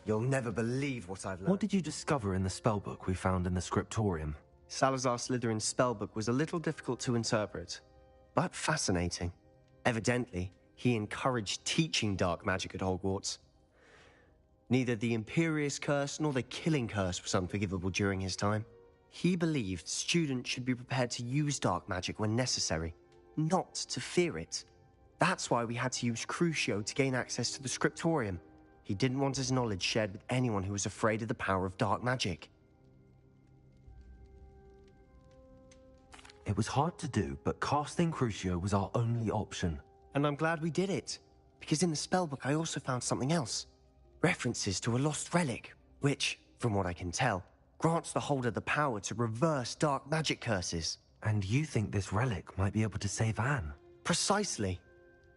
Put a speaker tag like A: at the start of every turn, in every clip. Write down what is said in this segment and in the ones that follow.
A: You'll never believe what I've learned.
B: What did you discover in the spellbook we found in the scriptorium?
A: Salazar Slytherin's spellbook was a little difficult to interpret, but fascinating. Evidently, he encouraged teaching dark magic at Hogwarts. Neither the Imperious Curse nor the Killing Curse was unforgivable during his time. He believed students should be prepared to use dark magic when necessary, not to fear it. That's why we had to use Crucio to gain access to the scriptorium. He didn't want his knowledge shared with anyone who was afraid of the power of dark magic.
B: It was hard to do, but casting Crucio was our only option.
A: And I'm glad we did it, because in the spellbook I also found something else. References to a lost relic, which, from what I can tell, grants the holder the power to reverse dark magic curses.
B: And you think this relic might be able to save Anne?
A: Precisely.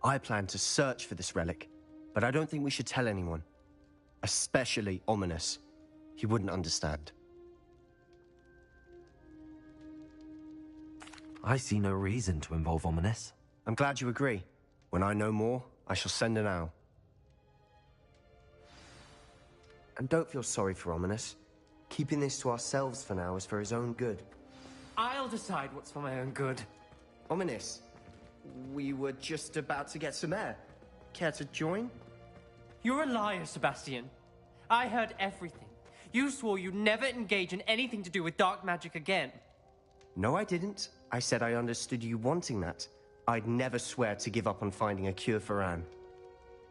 A: I plan to search for this relic, but I don't think we should tell anyone. Especially Ominous. He wouldn't understand.
B: I see no reason to involve Ominous.
A: I'm glad you agree. When I know more, I shall send an owl. And don't feel sorry for Ominous. Keeping this to ourselves for now is for his own good.
C: I'll decide what's for my own good.
A: Ominous, we were just about to get some air. Care to join?
C: You're a liar, Sebastian. I heard everything. You swore you'd never engage in anything to do with dark magic again.
A: No, I didn't. I said I understood you wanting that. I'd never swear to give up on finding a cure for Anne.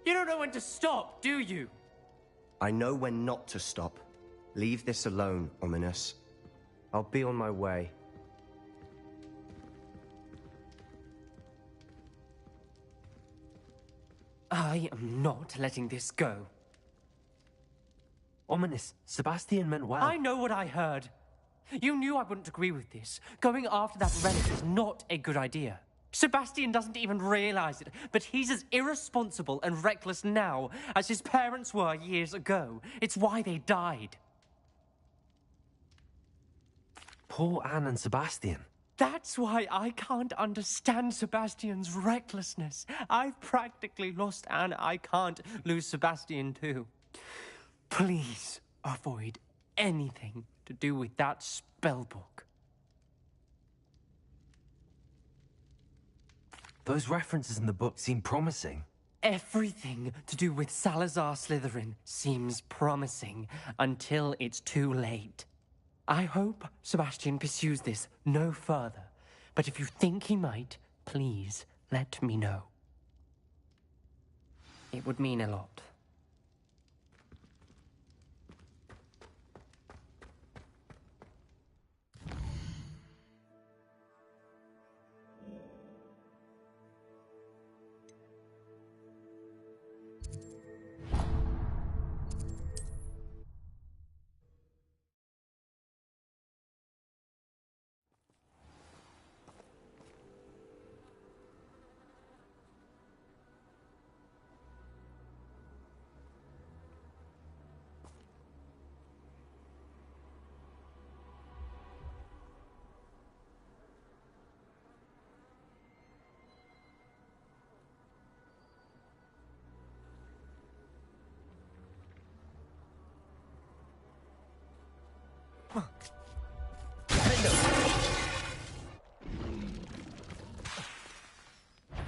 C: You don't know when to stop, do you?
A: I know when not to stop. Leave this alone, Ominous. I'll be on my way.
C: I am not letting this go.
B: Ominous, Sebastian meant well.
C: I know what I heard. You knew I wouldn't agree with this. Going after that relic is not a good idea. Sebastian doesn't even realize it, but he's as irresponsible and reckless now as his parents were years ago. It's why they died.
B: Poor Anne and Sebastian.
C: That's why I can't understand Sebastian's recklessness. I've practically lost Anne. I can't lose Sebastian too. Please avoid anything to do with that spellbook.
B: Those references in the book seem promising.
C: Everything to do with Salazar Slytherin seems promising until it's too late. I hope Sebastian pursues this no further, but if you think he might, please let me know. It would mean a lot.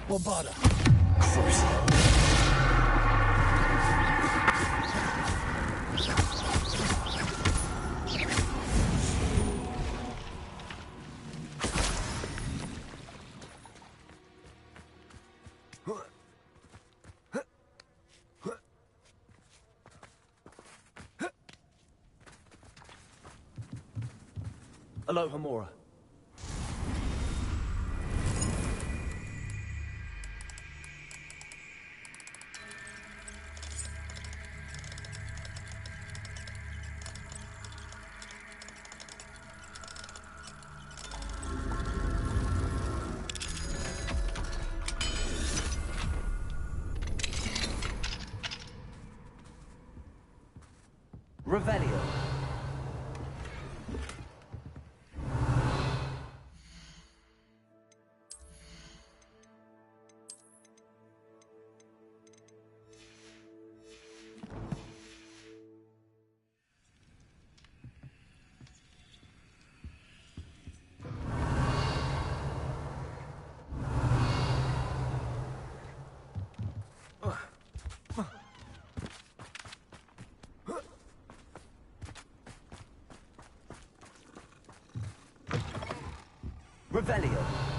D: Wabada. Aloha Mora.
B: Revelio. Revelio.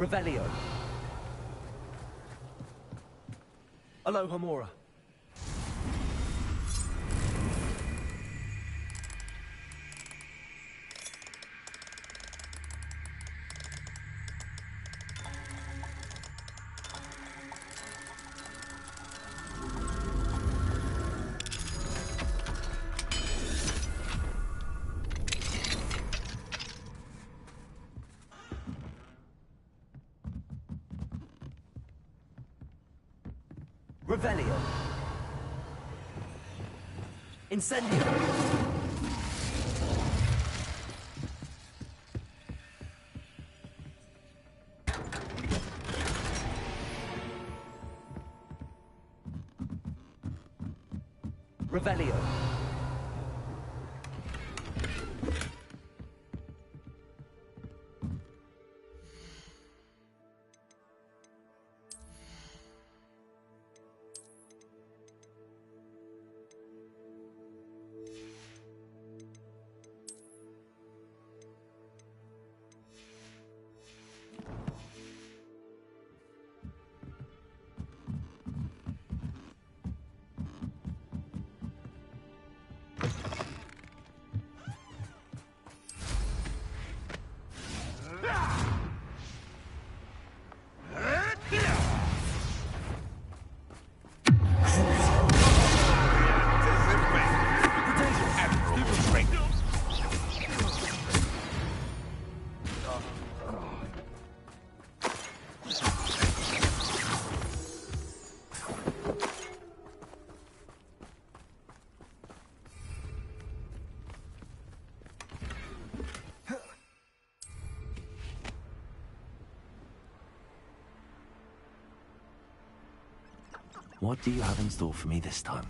B: Revelio. Aloha Mora. Revelio. Incendio. Revelio. What do you have in store for me this time?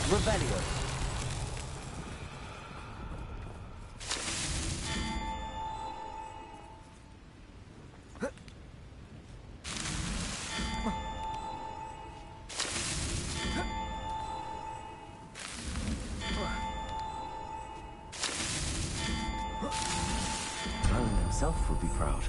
B: Revelio. himself would be proud.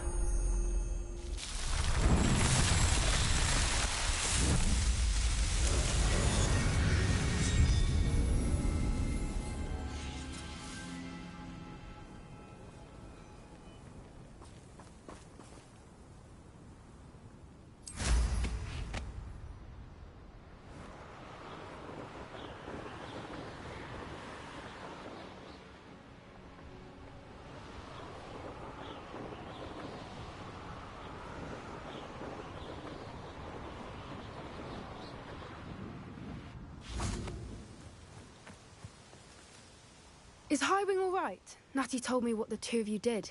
D: Is Highwing all right? Natty told me what the two of you did.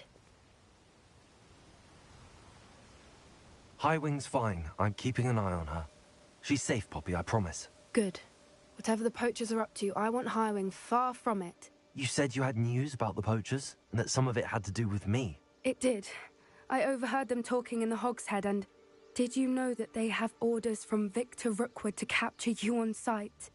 B: Highwing's fine. I'm keeping an eye on her. She's safe, Poppy, I promise.
D: Good. Whatever the poachers are up to, I want Highwing far from it.
B: You said you had news about the poachers, and that some of it had to do with me.
D: It did. I overheard them talking in the Hog's Head, and did you know that they have orders from Victor Rookwood to capture you on sight?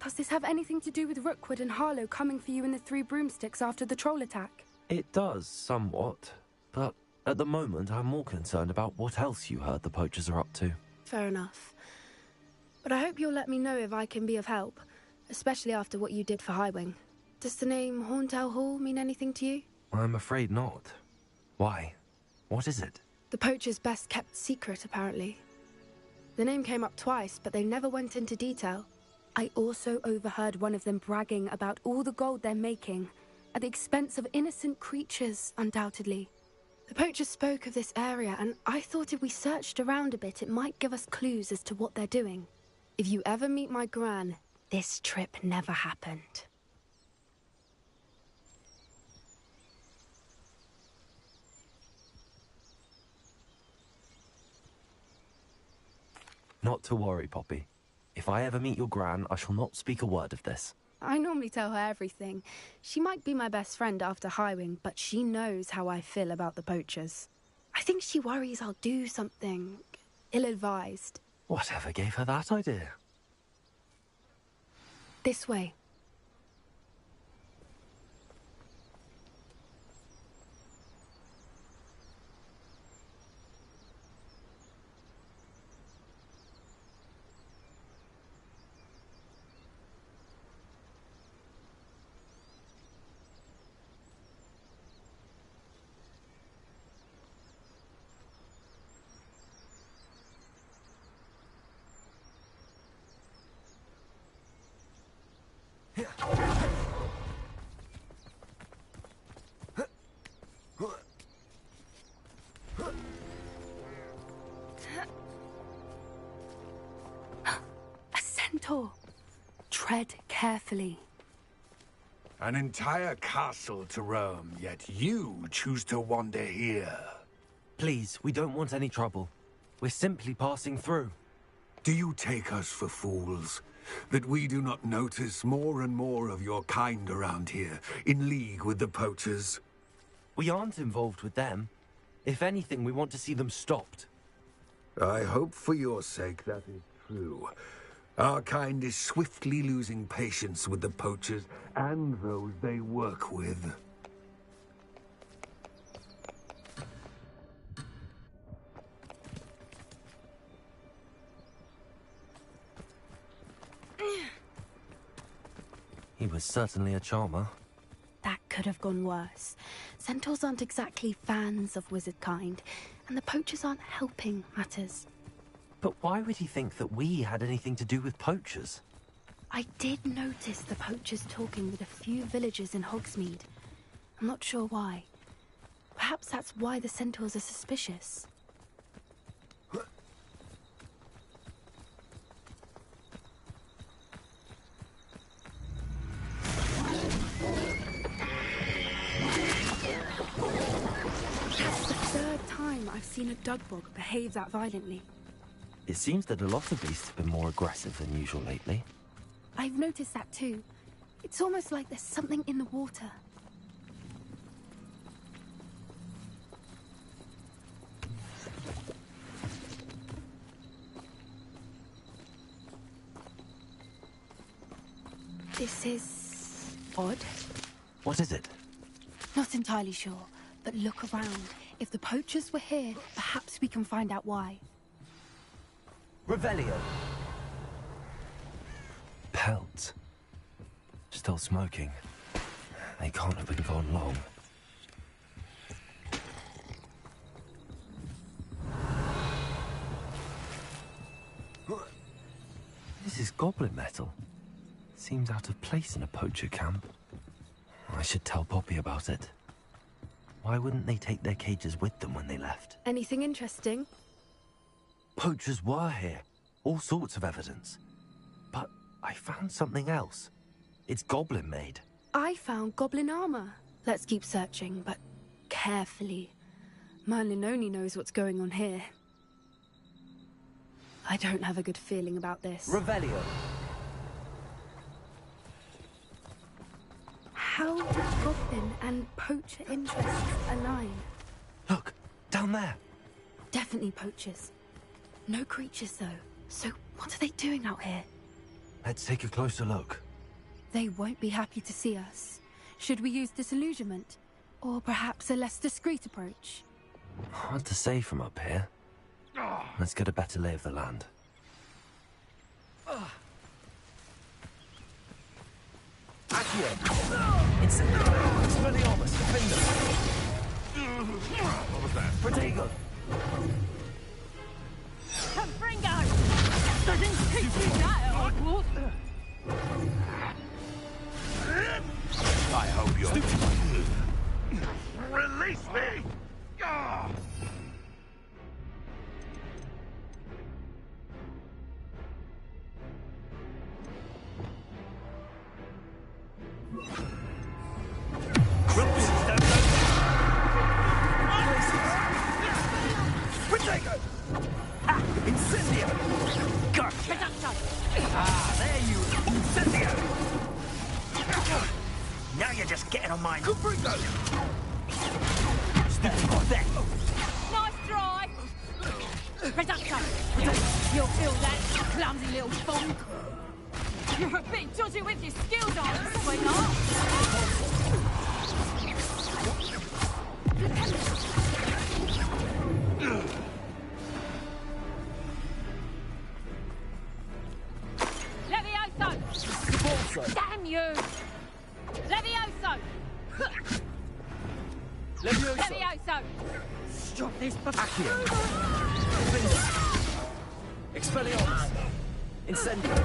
D: Does this have anything to do with Rookwood and Harlow coming for you in the Three Broomsticks after the troll attack?
B: It does, somewhat. But at the moment, I'm more concerned about what else you heard the poachers are up to.
D: Fair enough. But I hope you'll let me know if I can be of help, especially after what you did for Highwing. Does the name Hauntel Hall mean anything to you?
B: I'm afraid not. Why? What is it?
D: The poachers' best kept secret, apparently. The name came up twice, but they never went into detail. I also overheard one of them bragging about all the gold they're making, at the expense of innocent creatures, undoubtedly. The poachers spoke of this area, and I thought if we searched around a bit, it might give us clues as to what they're doing. If you ever meet my gran, this trip never happened.
B: Not to worry, Poppy. If I ever meet your gran, I shall not speak a word of this.
D: I normally tell her everything. She might be my best friend after Highwing, but she knows how I feel about the poachers. I think she worries I'll do something ill-advised.
B: Whatever gave her that idea?
D: This way. A centaur. Tread carefully.
E: An entire castle to roam, yet you choose to wander here.
B: Please, we don't want any trouble. We're simply passing through.
E: Do you take us for fools? That we do not notice more and more of your kind around here, in league with the poachers?
B: We aren't involved with them. If anything, we want to see them stopped.
E: I hope for your sake that is true. Our kind is swiftly losing patience with the poachers and those they work with.
B: He was certainly a charmer.
D: That could have gone worse. Centaurs aren't exactly fans of wizard kind, and the poachers aren't helping matters.
B: But why would he think that we had anything to do with poachers?
D: I did notice the poachers talking with a few villagers in Hogsmeade. I'm not sure why. Perhaps that's why the centaurs are suspicious. That's the third time I've seen a dugbog behave that violently.
B: It seems that a lot of beasts have been more aggressive than usual lately.
D: I've noticed that too. It's almost like there's something in the water. This is odd.
B: What is it?
D: Not entirely sure, but look around. If the poachers were here, perhaps we can find out why.
B: Revelio. Pelts. Still smoking. They can't have been gone long. This is goblin metal. Seems out of place in a poacher camp. I should tell Poppy about it. Why wouldn't they take their cages with them when they left?
D: Anything interesting?
B: Poachers were here. All sorts of evidence. But I found something else. It's goblin made.
D: I found goblin armor. Let's keep searching, but carefully. Merlin only knows what's going on here. I don't have a good feeling about this.
B: Revelio.
D: How do goblin and poacher interests align?
B: Look, down there.
D: Definitely poachers. No creatures, though. So what are they doing out here?
B: Let's take a closer look.
D: They won't be happy to see us. Should we use disillusionment? Or perhaps a less discreet approach?
B: Hard to say from up here. Let's get a better lay of the land. Accio! Expelliarmus! Defender! What was that? Redragon!
F: Confringo! Doesn't teach you that at Hogwart.
E: I hope you're... Release me!
G: Now you're just getting on my...
F: Nice try! Reducto! You'll feel that, clumsy little bonk! You're a bit dodgy with your skills, aren't you, sweetheart? Levioso! Damn you! Levioso! Levioso! Stop this
B: Accio! Expelliarmus! Incendio!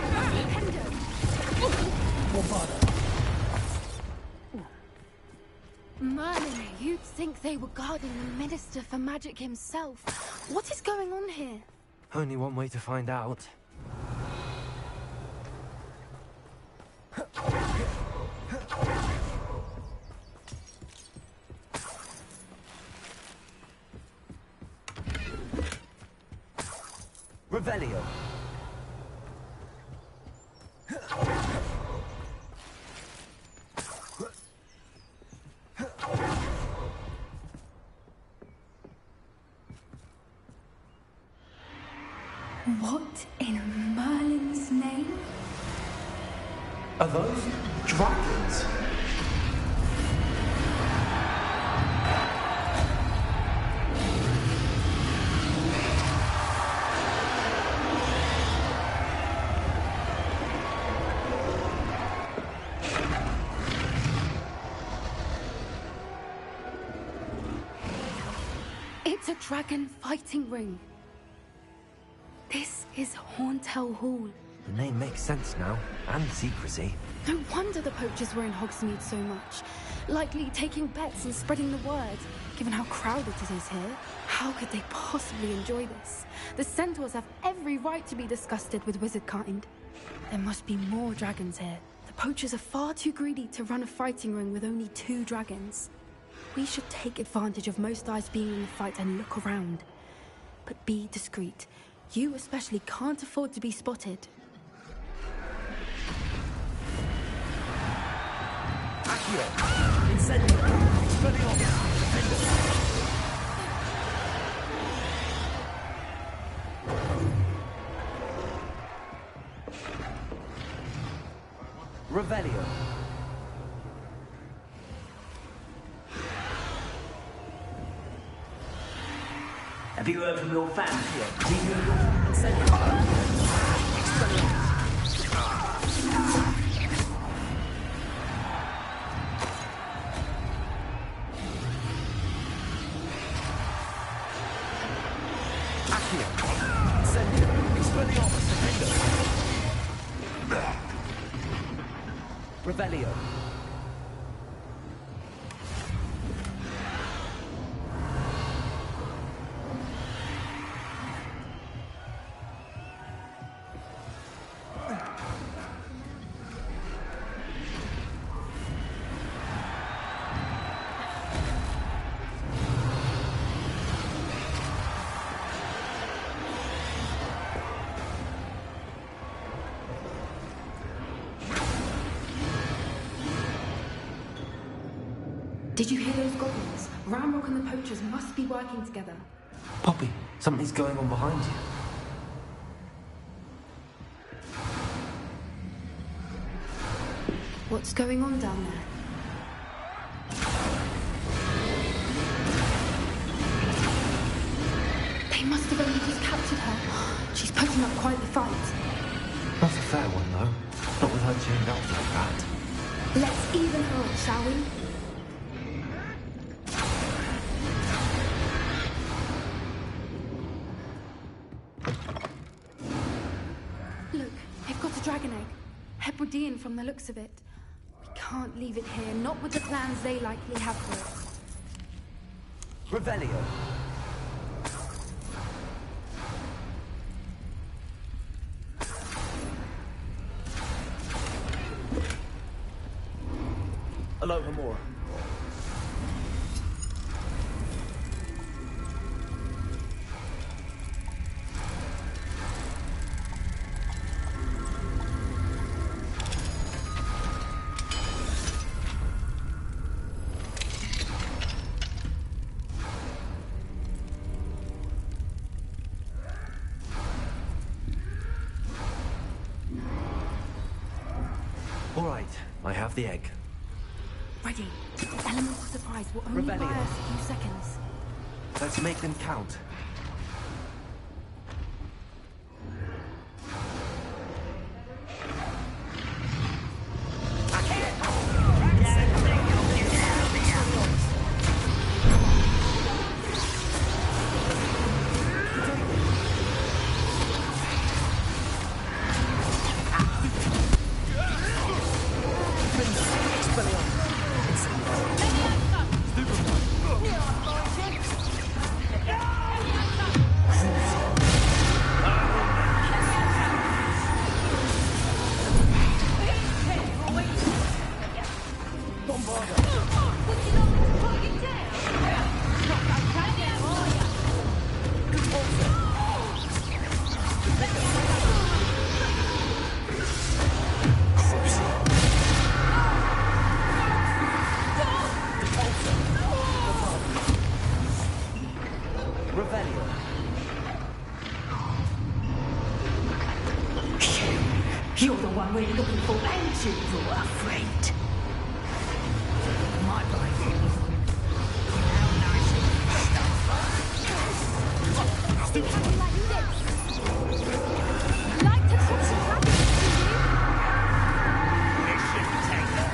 D: Merlin, you'd think they were guarding the Minister for Magic himself. What is going on here?
B: Only one way to find out. Revelio.
D: What in Merlin's name?
B: Are those dragons?
D: It's a dragon fighting ring. This is Hauntel Hall.
B: The name makes sense now, and secrecy.
D: No wonder the poachers were in Hogsmeade so much. Likely taking bets and spreading the word, given how crowded it is here. How could they possibly enjoy this? The centaurs have every right to be disgusted with wizard kind. There must be more dragons here. The poachers are far too greedy to run a fighting ring with only 2 dragons. We should take advantage of most eyes being in the fight and look around. But be discreet. You especially can't afford to be spotted.
B: Accio! Incendio! Expelliarmus! Revelio.
G: Have you heard from your family?
H: Revelio.
D: Did you hear those goblins? Ramrock and the poachers must be working together.
B: Poppy, something's going on behind you.
D: What's going on down there? They must have only just captured her. She's putting up quite the fight.
B: Not a fair one, though. Not with her chained out like that.
D: Let's even her up, shall we? Look, they've got a dragon egg. Hebridean from the looks of it. We can't leave it here, not with the plans they likely have for it.
H: Revelio. Alohomora.
B: All right, I have the egg.
D: Ready. Element of surprise will only buy us a few seconds.
B: Let's make them count.
F: You're the one we're looking for, ain't you, our friend? My life. How nice of you. How like this? Like to talk some dragons, do you? Mission taker.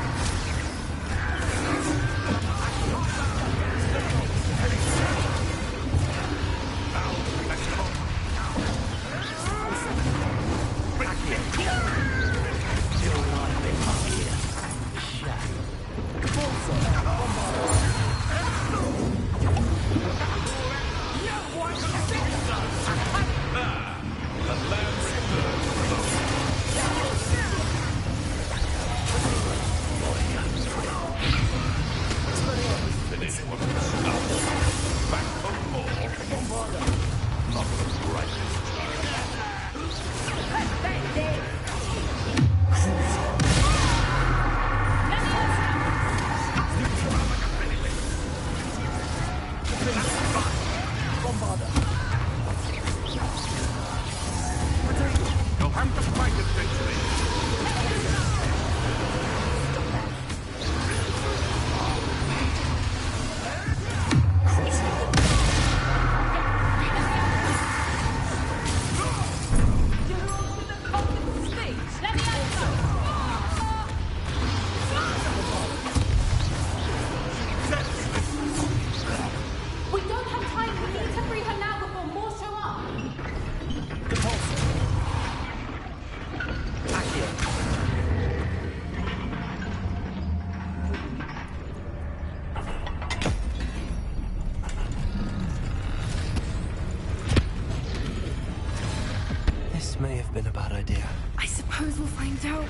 B: This may have been a bad idea.
D: I suppose we'll find out.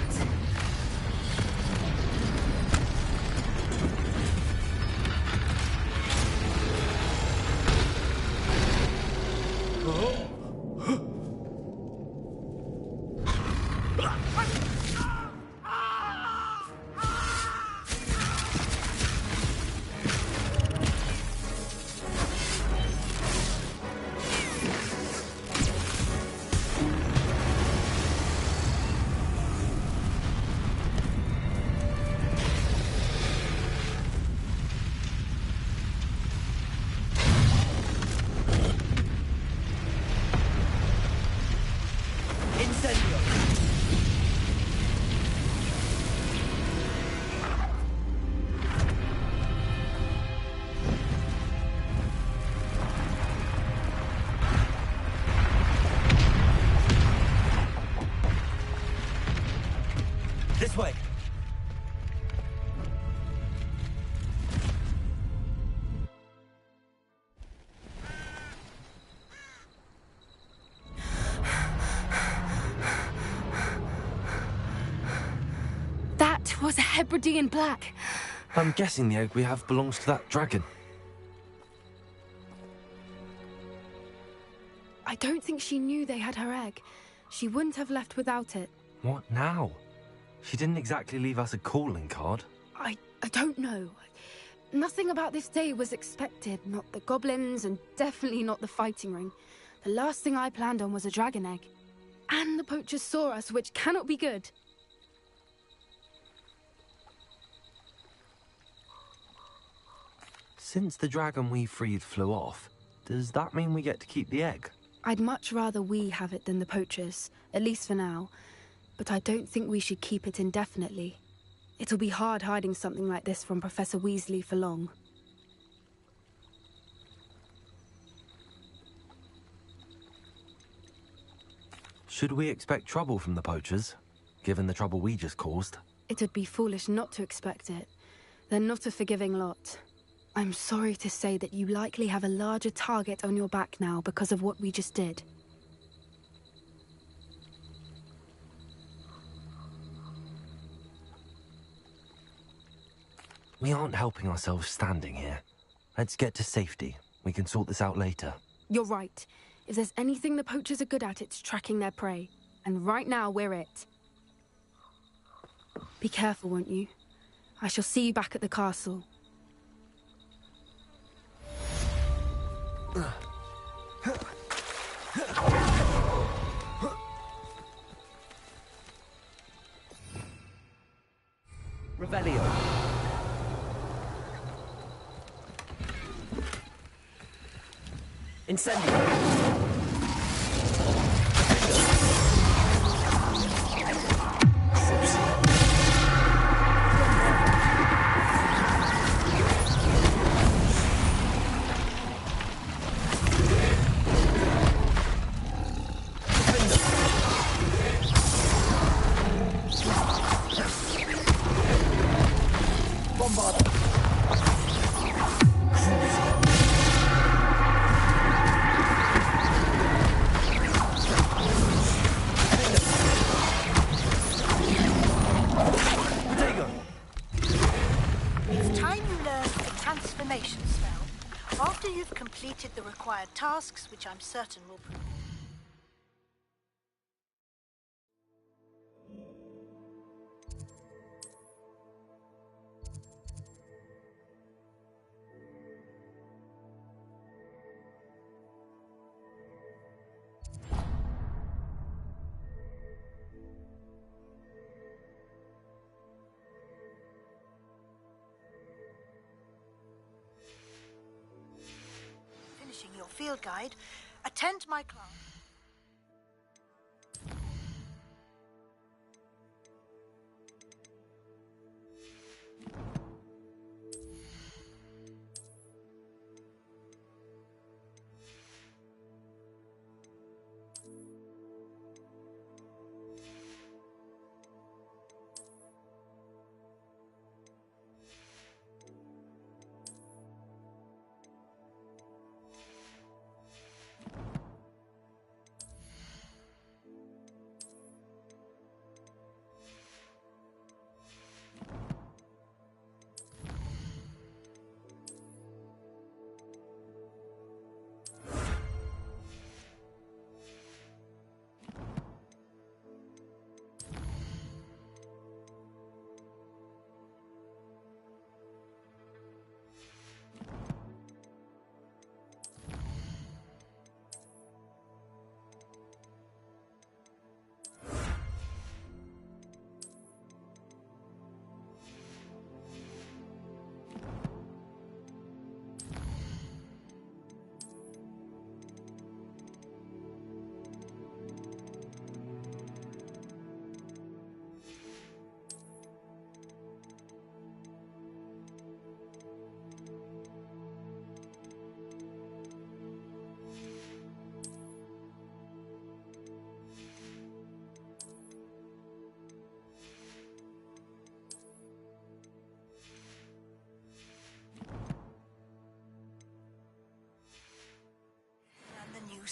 B: This way.
D: That was a Hebridean black.
B: I'm guessing the egg we have belongs to that dragon.
D: I don't think she knew they had her egg. She wouldn't have left without it.
B: What now? She didn't exactly leave us a calling card.
D: I don't know. Nothing about this day was expected. Not the goblins, and definitely not the fighting ring. The last thing I planned on was a dragon egg. And the poachers saw us, which cannot be good.
B: Since the dragon we freed flew off, does that mean we get to keep the egg?
D: I'd much rather we have it than the poachers, at least for now. But I don't think we should keep it indefinitely. It'll be hard hiding something like this from Professor Weasley for long.
B: Should we expect trouble from the poachers, given the trouble we just caused?
D: It'd be foolish not to expect it. They're not a forgiving lot. I'm sorry to say that you likely have a larger target on your back now because of what we just did.
B: We aren't helping ourselves standing here. Let's get to safety. We can sort this out later.
D: You're right. If there's anything the poachers are good at, it's tracking their prey. And right now, we're it. Be careful, won't you? I shall see you back at the castle.
H: Revelio. Incendio.
I: The required tasks, which I'm certain will prove. Your field guide, attend my class.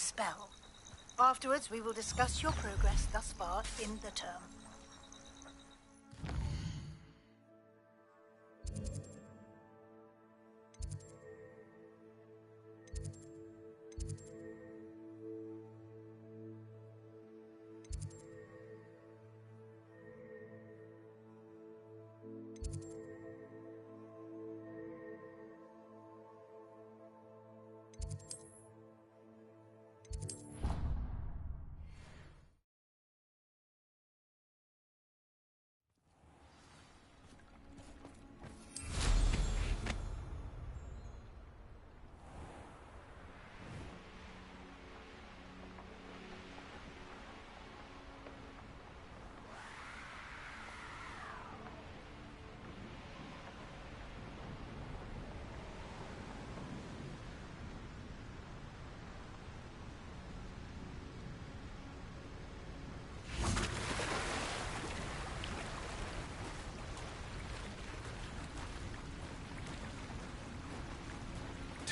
I: spell. Afterwards, we will discuss your progress thus far in the term.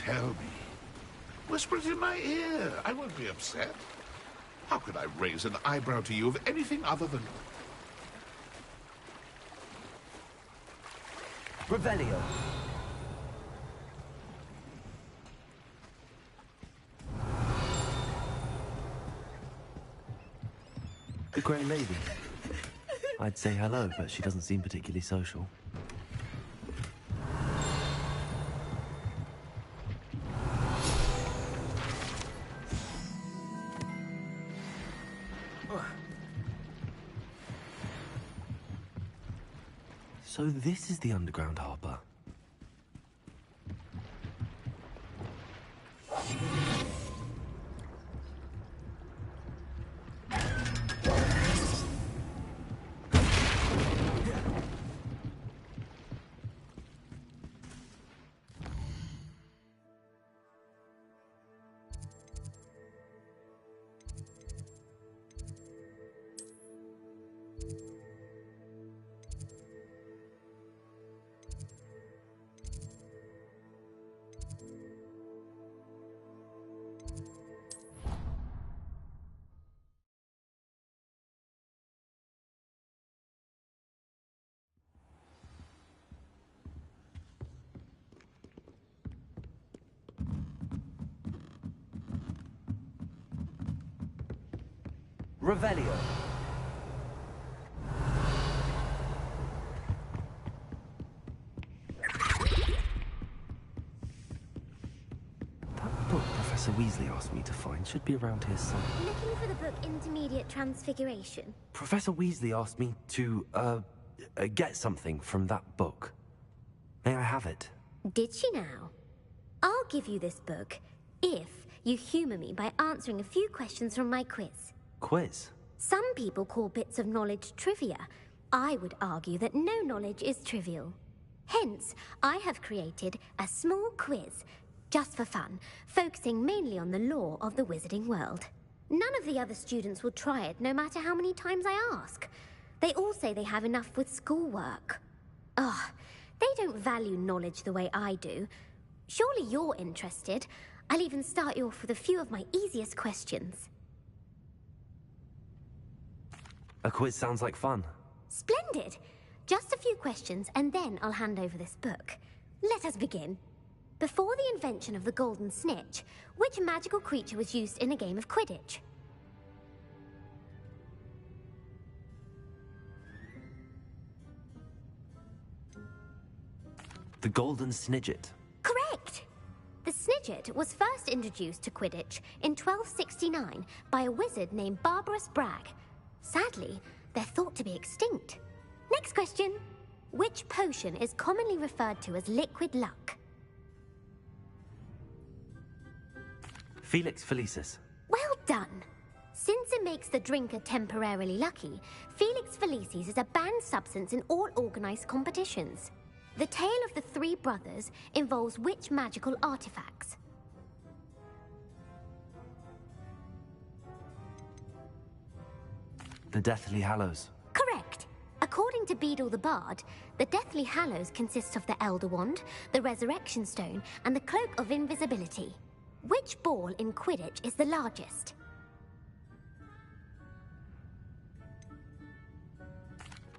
J: Tell me. Whisper it in my ear. I won't be upset. How could I raise an eyebrow to you of anything other than...
H: Revelio.
B: The Grey Lady. I'd say hello, but she doesn't seem particularly social. So this is the underground harbour.
H: Revelio.
B: That book Professor Weasley asked me to find should be around here somewhere.
K: Looking for the book Intermediate Transfiguration?
B: Professor Weasley asked me to, get something from that book. May I have it?
K: Did she now? I'll give you this book if you humour me by answering a few questions from my quiz.
B: Quiz?
K: Some people call bits of knowledge trivia. I would argue that no knowledge is trivial. Hence, I have created a small quiz, just for fun, focusing mainly on the lore of the wizarding world. None of the other students will try it, no matter how many times I ask. They all say they have enough with schoolwork. Ugh, they don't value knowledge the way I do. Surely you're interested. I'll even start you off with a few of my easiest questions.
B: A quiz sounds like fun.
K: Splendid! Just a few questions, and then I'll hand over this book. Let us begin. Before the invention of the golden snitch, which magical creature was used in a game of Quidditch?
B: The golden snidget.
K: Correct! The snidget was first introduced to Quidditch in 1269 by a wizard named Barbarous Bragg. Sadly, they're thought to be extinct. Next question. Which potion is commonly referred to as liquid luck?
B: Felix Felicis.
K: Well done. Since it makes the drinker temporarily lucky, Felix Felicis is a banned substance in all organized competitions. The tale of the three brothers involves which magical artifacts?
B: The Deathly Hallows.
K: Correct. According to Beedle the Bard, the Deathly Hallows consists of the Elder Wand, the Resurrection Stone, and the Cloak of Invisibility. Which ball in Quidditch is the largest?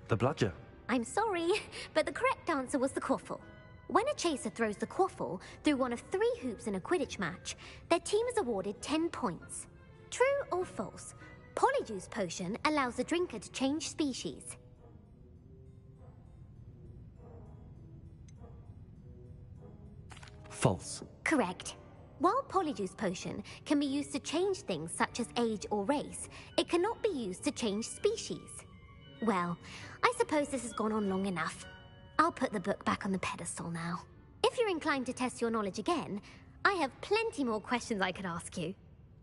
B: The bludger.
K: I'm sorry, but the correct answer was the quaffle. When a chaser throws the quaffle through one of 3 hoops in a Quidditch match, their team is awarded 10 points. True or false? Polyjuice potion allows the drinker to change species.
B: False.
K: Correct. While Polyjuice potion can be used to change things such as age or race, it cannot be used to change species. Well, I suppose this has gone on long enough. I'll put the book back on the pedestal now. If you're inclined to test your knowledge again, I have plenty more questions I could ask you.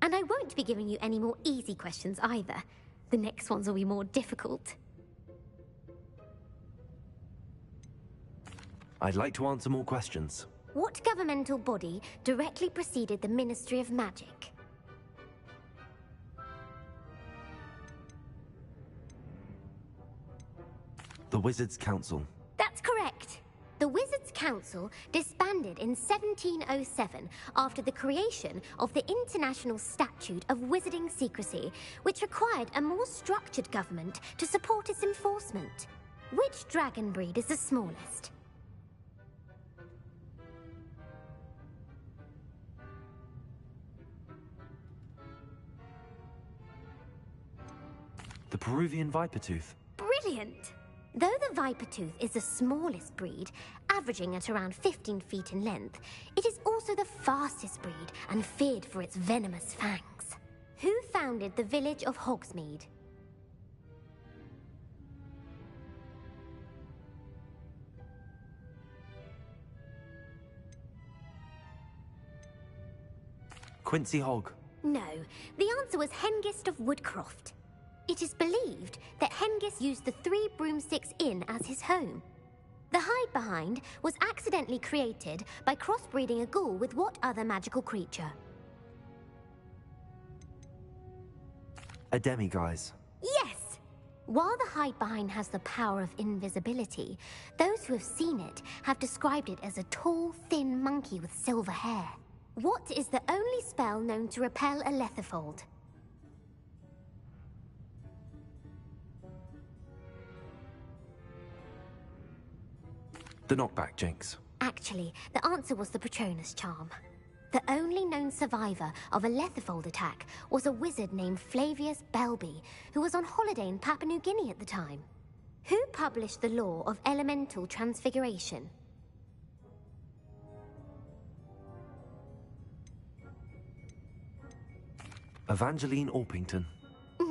K: And I won't be giving you any more easy questions either. The next ones will be more difficult.
B: I'd like to answer more questions.
K: What governmental body directly preceded the Ministry of Magic?
B: The Wizards' Council.
K: That's correct. The Wizards' Council disbanded in 1707 after the creation of the International Statute of Wizarding Secrecy, which required a more structured government to support its enforcement. Which dragon breed is the smallest?
B: The Peruvian Vipertooth.
K: Brilliant! Though the Vipertooth is the smallest breed, averaging at around 15 feet in length, it is also the fastest breed and feared for its venomous fangs. Who founded the village of Hogsmeade?
B: Quincy Hogg.
K: No, the answer was Hengist of Woodcroft. It is believed that Hengist used the 3 Broomsticks Inn as his home. The hide-behind was accidentally created by crossbreeding a ghoul with what other magical creature?
B: A demiguise.
K: Yes! While the hide-behind has the power of invisibility, those who have seen it have described it as a tall, thin monkey with silver hair. What is the only spell known to repel a lethifold?
B: The knockback jinx.
K: Actually, the answer was the Patronus charm. The only known survivor of a lethifold attack was a wizard named Flavius Belby, who was on holiday in Papua New Guinea at the time. Who published the law of elemental transfiguration?
B: Evangeline Orpington.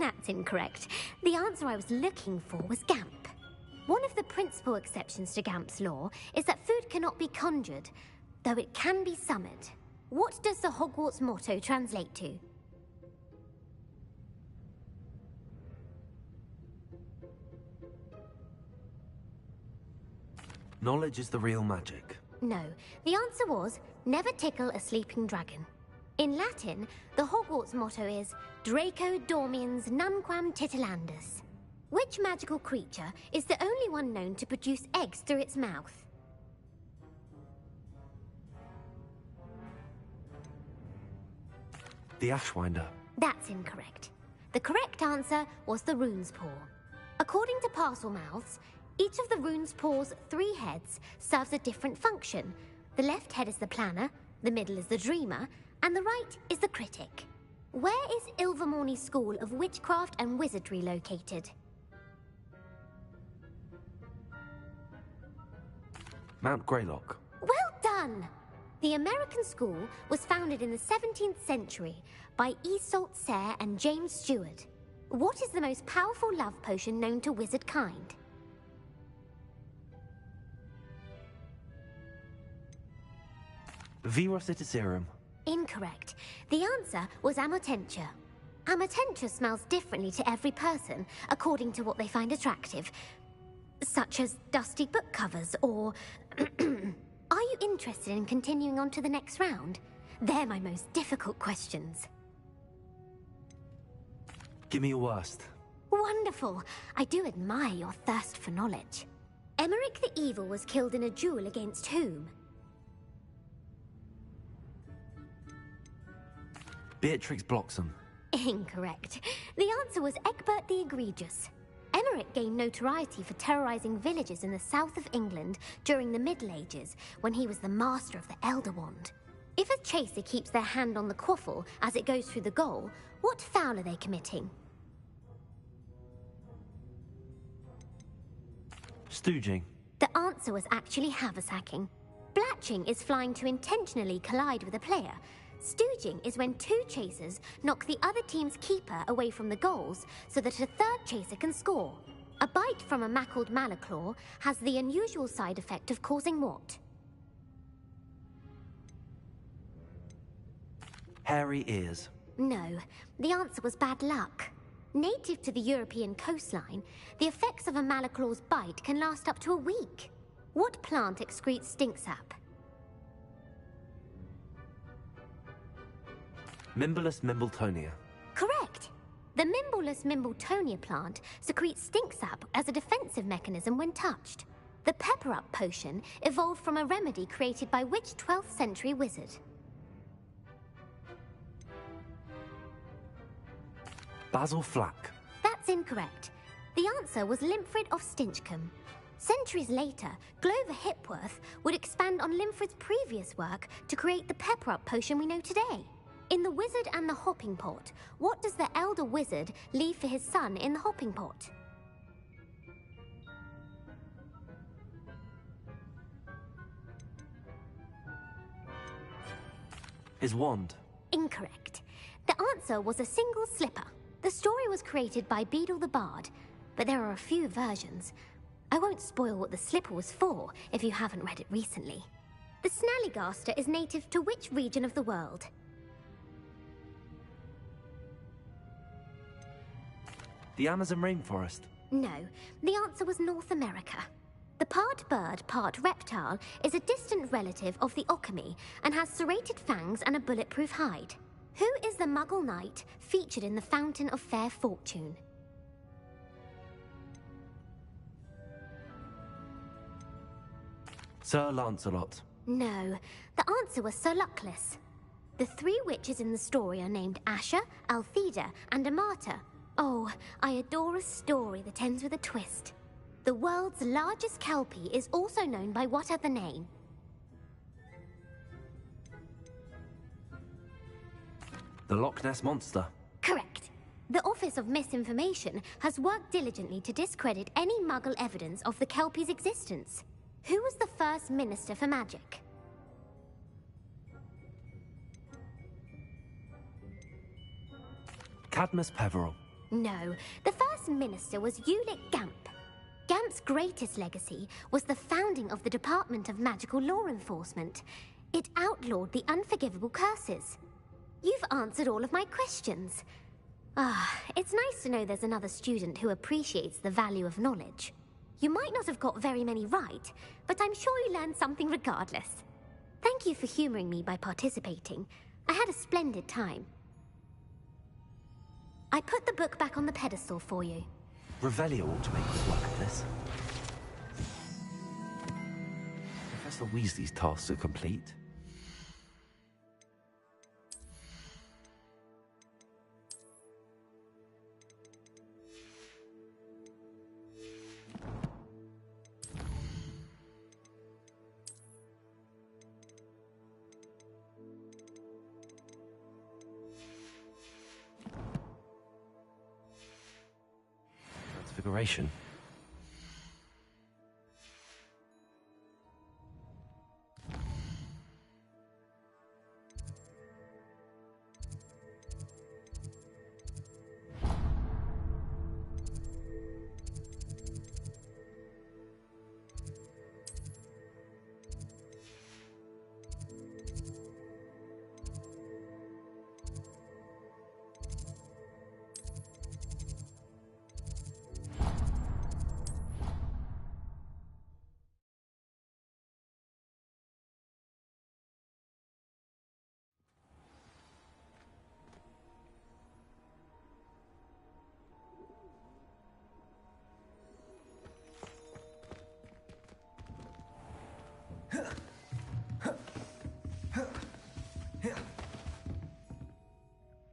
K: That's incorrect. The answer I was looking for was Gamp. One of the principal exceptions to Gamp's law is that food cannot be conjured, though it can be summoned. What does the Hogwarts motto translate to?
B: Knowledge is the real magic.
K: No, the answer was, never tickle a sleeping dragon. In Latin, the Hogwarts motto is, Draco dormiens nunquam titilandus. Which magical creature is the only one known to produce eggs through its mouth?
B: The Ashwinder.
K: That's incorrect. The correct answer was the Rune's Paw. According to Parselmouths, each of the Rune's Paw's 3 heads serves a different function. The left head is the planner, the middle is the dreamer, and the right is the critic. Where is Ilvermorny School of Witchcraft and Wizardry located?
B: Mount Greylock.
K: Well done! The American school was founded in the 17th century by Iseult Sayre and James Stewart. What is the most powerful love potion known to wizard kind?
B: Verocitiserum.
K: Incorrect. The answer was Amotentia. Amotentia smells differently to every person, according to what they find attractive, such as dusty book covers or... Are you interested in continuing on to the next round? They're my most difficult questions.
B: Give me your worst.
K: Wonderful. I do admire your thirst for knowledge. Emmerich the Evil was killed in a duel against whom?
B: Beatrix Bloxham.
K: Incorrect. The answer was Egbert the Egregious. Emmerich gained notoriety for terrorizing villages in the south of England during the Middle Ages, when he was the master of the Elder Wand. If a chaser keeps their hand on the quaffle as it goes through the goal, what foul are they committing?
B: Stooging.
K: The answer was actually haversacking. Blatching is flying to intentionally collide with a player. Stooging is when two chasers knock the other team's keeper away from the goals so that a third chaser can score. A bite from a mackled malaclaw has the unusual side effect of causing what?
B: Hairy ears.
K: No, the answer was bad luck. Native to the European coastline, the effects of a malaclaw's bite can last up to a week. What plant excretes stink sap?
B: Mimbolus mimbletonia.
K: Correct. The Mimbolus mimbletonia plant secretes stink sap as a defensive mechanism when touched. The pepper-up potion evolved from a remedy created by which 12th century wizard?
B: Basil Flack.
K: That's incorrect. The answer was Limfrid of Stinchcombe. Centuries later, Glover Hipworth would expand on Limfrid's previous work to create the pepper-up potion we know today. In The Wizard and the Hopping Pot, what does the elder wizard leave for his son in the hopping pot?
B: His wand.
K: Incorrect. The answer was a single slipper. The story was created by Beadle the Bard, but there are a few versions. I won't spoil what the slipper was for if you haven't read it recently. The Snallygaster is native to which region of the world?
B: The Amazon rainforest.
K: No, the answer was North America. The part bird, part reptile is a distant relative of the Occamy and has serrated fangs and a bulletproof hide. Who is the Muggle knight featured in the Fountain of Fair Fortune?
B: Sir Lancelot.
K: No, the answer was Sir Luckless. The three witches in the story are named Asher, Altheda, and Amata. Oh, I adore a story that ends with a twist. The world's largest kelpie is also known by what other name?
B: The Loch Ness Monster.
K: Correct. The Office of Misinformation has worked diligently to discredit any Muggle evidence of the kelpie's existence. Who was the first Minister for Magic?
B: Cadmus Peveril.
K: No, the first minister was Ulick Gamp. Gamp's greatest legacy was the founding of the Department of Magical Law Enforcement. It outlawed the unforgivable curses. You've answered all of my questions. It's nice to know there's another student who appreciates the value of knowledge. You might not have got very many right, but I'm sure you learned something regardless. Thank you for humoring me by participating. I had a splendid time. I put the book back on the pedestal for you.
B: Revelio ought to make quick work of this. Professor Weasley's tasks are complete. Transfiguration.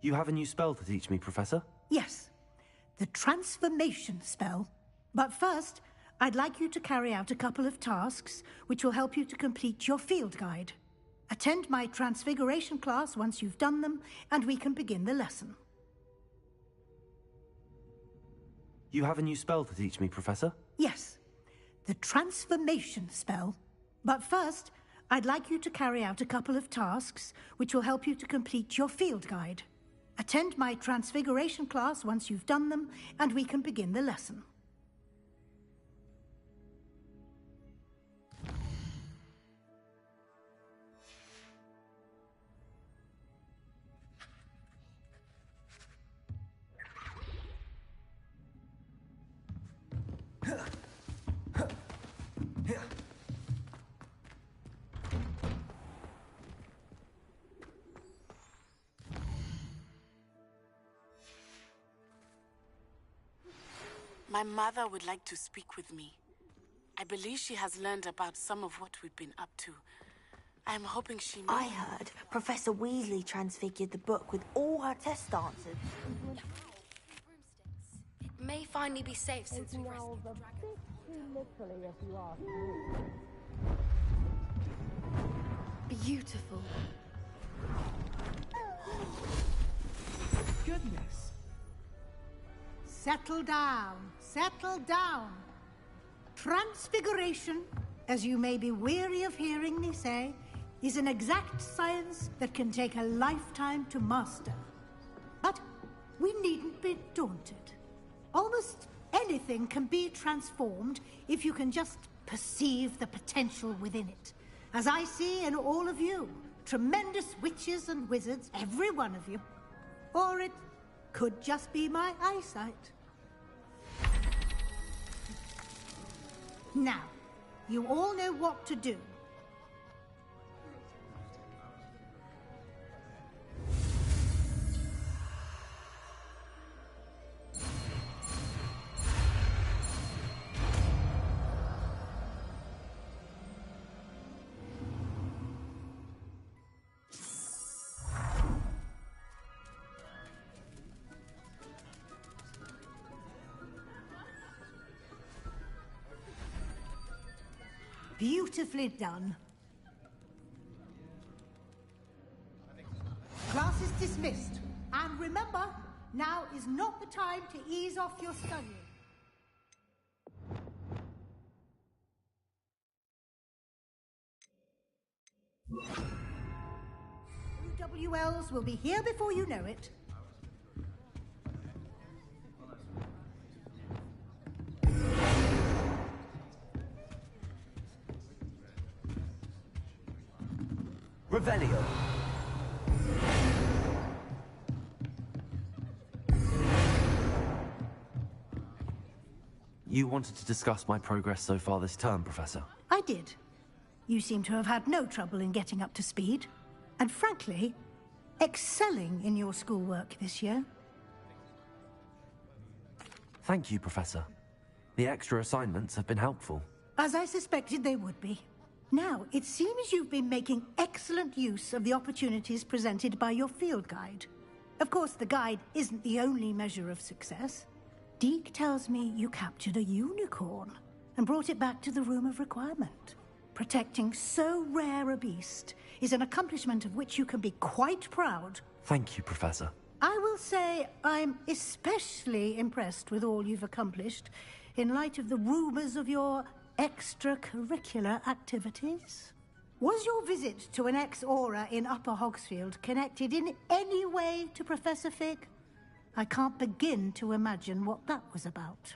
B: You have a new spell to teach me, Professor?
I: Yes, the transformation spell. But first, I'd like you to carry out a couple of tasks which will help you to complete your field guide. Attend my transfiguration class once you've done them, and we can begin the lesson.
B: You have a new spell to teach me, Professor?
I: Yes, the transformation spell. But first, I'd like you to carry out a couple of tasks which will help you to complete your field guide. Attend my transfiguration class once you've done them, and we can begin the lesson.
L: My mother would like to speak with me. I believe she has learned about some of what we've been up to. I'm hoping she may...
M: I heard Professor Weasley transfigured the book with all her test answers.
D: It may finally be safe since we rescued the dragon.
M: Literally, if you ask me.
D: Beautiful.
I: Goodness. Settle down. Settle down. Transfiguration, as you may be weary of hearing me say, is an exact science that can take a lifetime to master. But we needn't be daunted. Almost anything can be transformed if you can just perceive the potential within it. As I see in all of you, tremendous witches and wizards, every one of you. Or it could just be my eyesight. Now, you all know what to do. Beautifully done. Class is dismissed. And remember, now is not the time to ease off your studying. WLs will be here before you know it.
H: Revelio.
B: You wanted to discuss my progress so far this term, Professor?
I: I did. You seem to have had no trouble in getting up to speed. And frankly, excelling in your schoolwork this year.
B: Thank you, Professor. The extra assignments have been helpful.
I: As I suspected they would be. Now, it seems you've been making excellent use of the opportunities presented by your field guide. Of course, the guide isn't the only measure of success. Deke tells me you captured a unicorn and brought it back to the Room of Requirement. Protecting so rare a beast is an accomplishment of which you can be quite proud.
B: Thank you, Professor.
I: I will say I'm especially impressed with all you've accomplished in light of the rumors of your extracurricular activities. Was your visit to an ex-aura in Upper Hogsfield connected in any way to Professor Fig? I can't begin to imagine what that was about.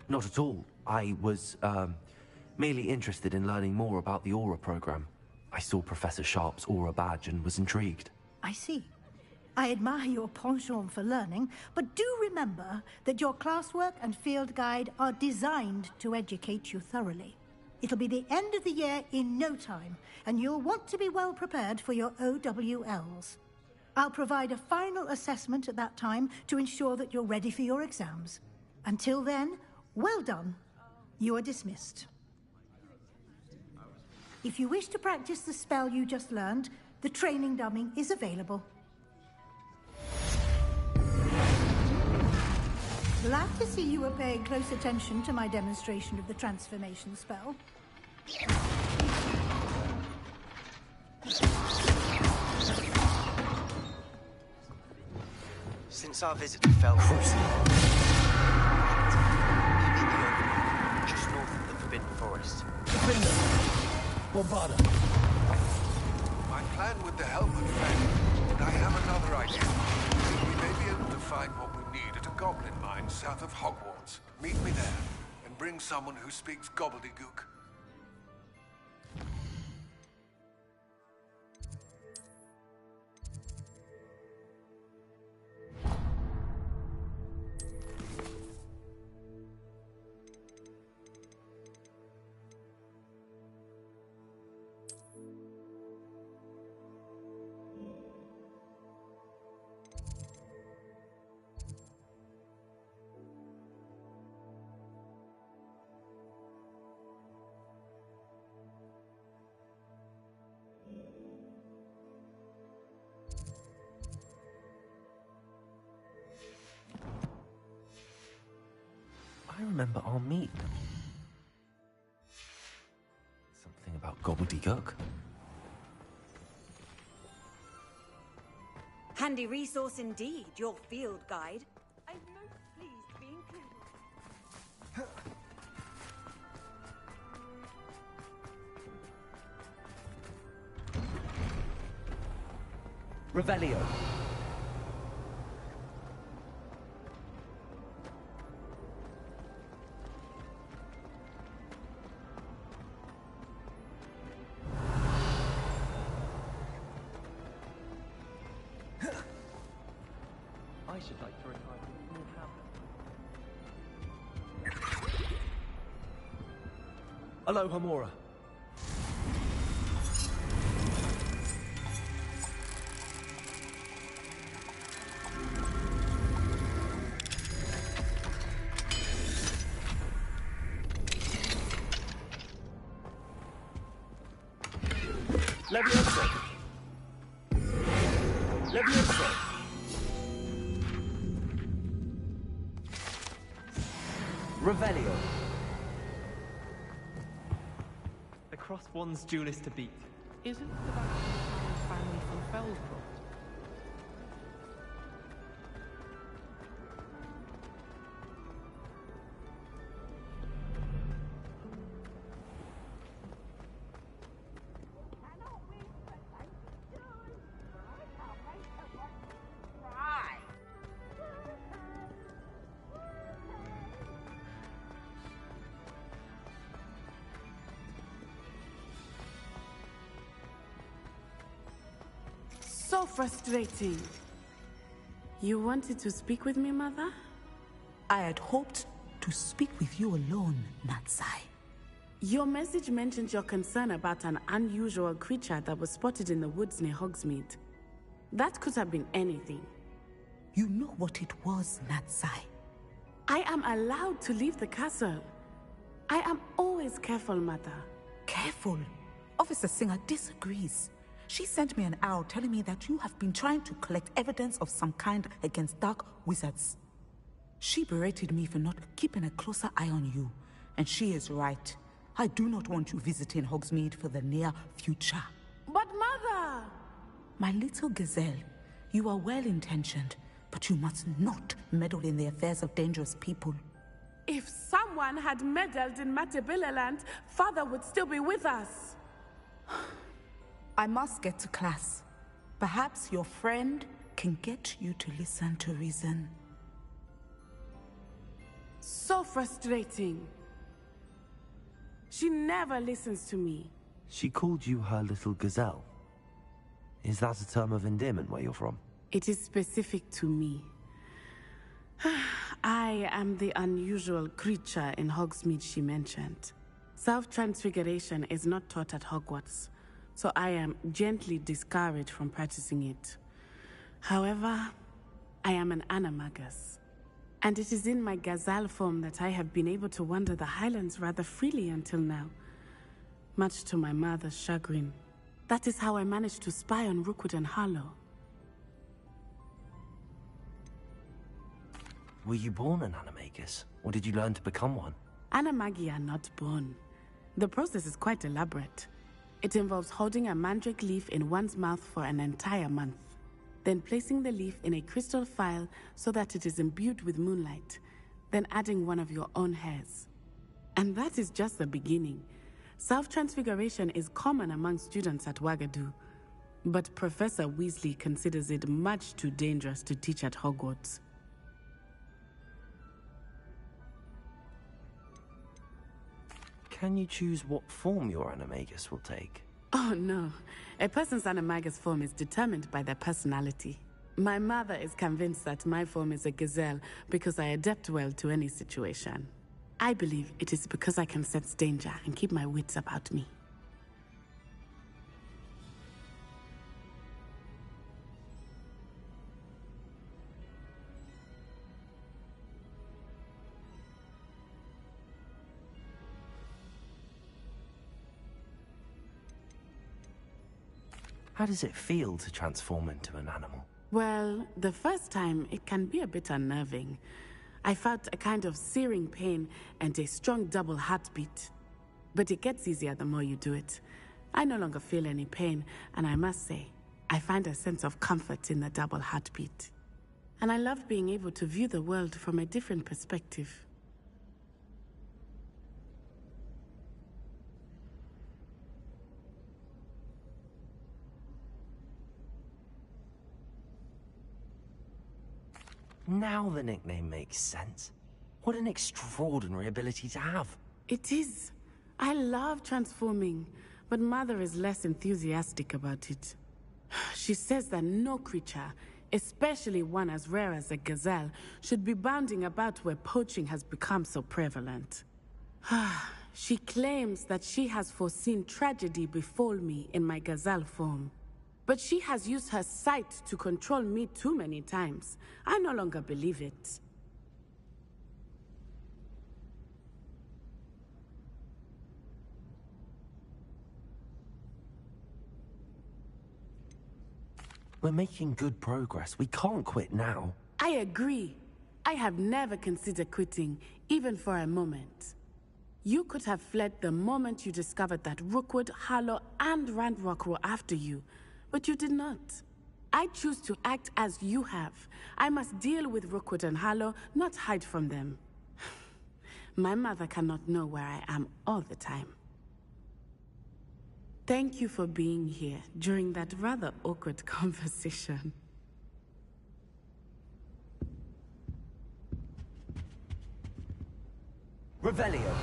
B: Not at all. I was, merely interested in learning more about the Aura program. I saw Professor Sharp's Aura badge and was intrigued.
I: I see. I admire your penchant for learning, but do remember that your classwork and field guide are designed to educate you thoroughly. It'll be the end of the year in no time, and you'll want to be well prepared for your OWLs. I'll provide a final assessment at that time to ensure that you're ready for your exams. Until then, well done. You are dismissed. If you wish to practice the spell you just learned, the training dummy is available. Glad to see you were paying close attention to my demonstration of the transformation spell.
A: Since our visit to Felford, just north of the Forbidden Forest.
E: Bombarda.
N: My plan with the help had failed, but I have another idea. We may be able to find what we need at a goblin mine south of Hogwarts. Meet me there, and bring someone who speaks gobbledygook.
B: I remember our meet. Something about gobbledygook.
O: Handy resource indeed, your field guide. I'm most pleased to be included.
H: Revelio.
C: I should like to retire from more habit.
B: Hello, Hamora.
N: Levioso. Levioso.
H: Revelio.
C: The crossed one's duelist to beat. Isn't the family from Feldcroft?
L: So frustrating. You wanted to speak with me, Mother?
P: I had hoped to speak with you alone, Natsai.
L: Your message mentioned your concern about an unusual creature that was spotted in the woods near Hogsmeade. That could have been anything.
P: You know what it was, Natsai.
L: I am allowed to leave the castle. I am always careful, Mother.
P: Careful? Officer Singer disagrees. She sent me an owl telling me that you have been trying to collect evidence of some kind against dark wizards. She berated me for not keeping a closer eye on you, and she is right. I do not want you visiting Hogsmeade for the near future.
L: But Mother!
P: My little gazelle, you are well-intentioned, but you must not meddle in the affairs of dangerous people.
L: If someone had meddled in Matabeleland, Father would still be with us.
P: I must get to class. Perhaps your friend can get you to listen to reason.
L: So frustrating. She never listens to me.
B: She called you her little gazelle. Is that a term of endearment where you're from?
L: It is specific to me. I am the unusual creature in Hogsmeade she mentioned. Self-transfiguration is not taught at Hogwarts, so I am gently discouraged from practicing it. However, I am an animagus, and it is in my gazelle form that I have been able to wander the Highlands rather freely until now. much to my mother's chagrin. That is how I managed to spy on Rookwood and Harlow.
B: Were you born an animagus, or did you learn to become one?
L: Animagi are not born. The process is quite elaborate. It involves holding a mandrake leaf in one's mouth for an entire month, then placing the leaf in a crystal phial so that it is imbued with moonlight, then adding one of your own hairs. And that is just the beginning. Self-transfiguration is common among students at Wagadu, but Professor Weasley considers it much too dangerous to teach at Hogwarts.
B: Can you choose what form your animagus will take?
L: Oh no, a person's animagus form is determined by their personality. My mother is convinced that my form is a gazelle because I adapt well to any situation. I believe it is because I can sense danger and keep my wits about me.
B: How does it feel to transform into an animal?
L: Well, the first time it can be a bit unnerving. I felt a kind of searing pain and a strong double heartbeat. But it gets easier the more you do it. I no longer feel any pain, and I must say, I find a sense of comfort in the double heartbeat. And I love being able to view the world from a different perspective.
B: Now the nickname makes sense. What an extraordinary ability to have.
L: It is. I love transforming, but Mother is less enthusiastic about it. She says that no creature, especially one as rare as a gazelle, should be bounding about where poaching has become so prevalent. She claims that she has foreseen tragedy befall me in my gazelle form. But she has used her sight to control me too many times. I no longer believe it.
B: We're making good progress. We can't quit now.
L: I agree. I have never considered quitting, even for a moment. You could have fled the moment you discovered that Rookwood, Harlow, and Ranrock were after you. But you did not. I choose to act as you have. I must deal with Rookwood and Harlow, not hide from them. My mother cannot know where I am all the time. Thank you for being here during that rather awkward conversation.
H: Revelio.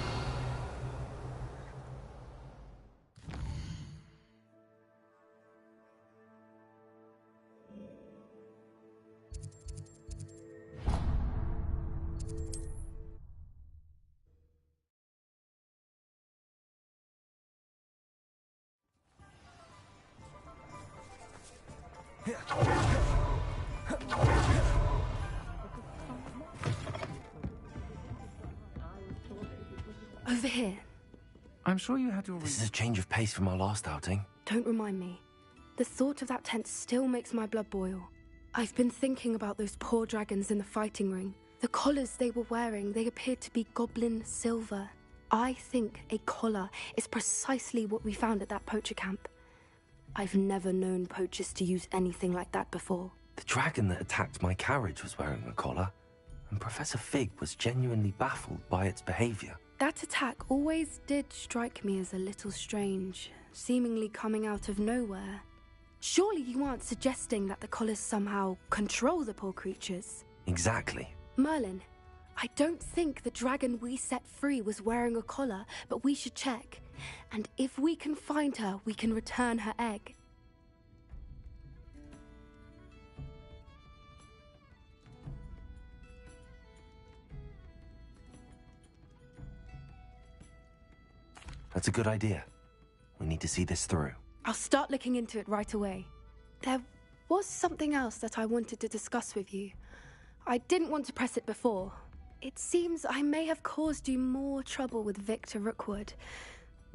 D: Over here.
Q: I'm sure you had your
B: This is a change of pace from our last outing.
D: Don't remind me. The thought of that tent still makes my blood boil. I've been thinking about those poor dragons in the fighting ring. The collars they were wearing, they appeared to be goblin silver. I think a collar is precisely what we found at that poacher camp. I've never known poachers to use anything like that before.
B: The dragon that attacked my carriage was wearing a collar, and Professor Fig was genuinely baffled by its behavior.
D: That attack always did strike me as a little strange, seemingly coming out of nowhere. Surely you aren't suggesting that the collars somehow control the poor creatures?
B: Exactly.
D: Merlin, I don't think the dragon we set free was wearing a collar, but we should check. And if we can find her, we can return her egg.
B: That's a good idea. We need to see this through.
D: I'll start looking into it right away. There was something else that I wanted to discuss with you. I didn't want to press it before. It seems I may have caused you more trouble with Victor Rookwood.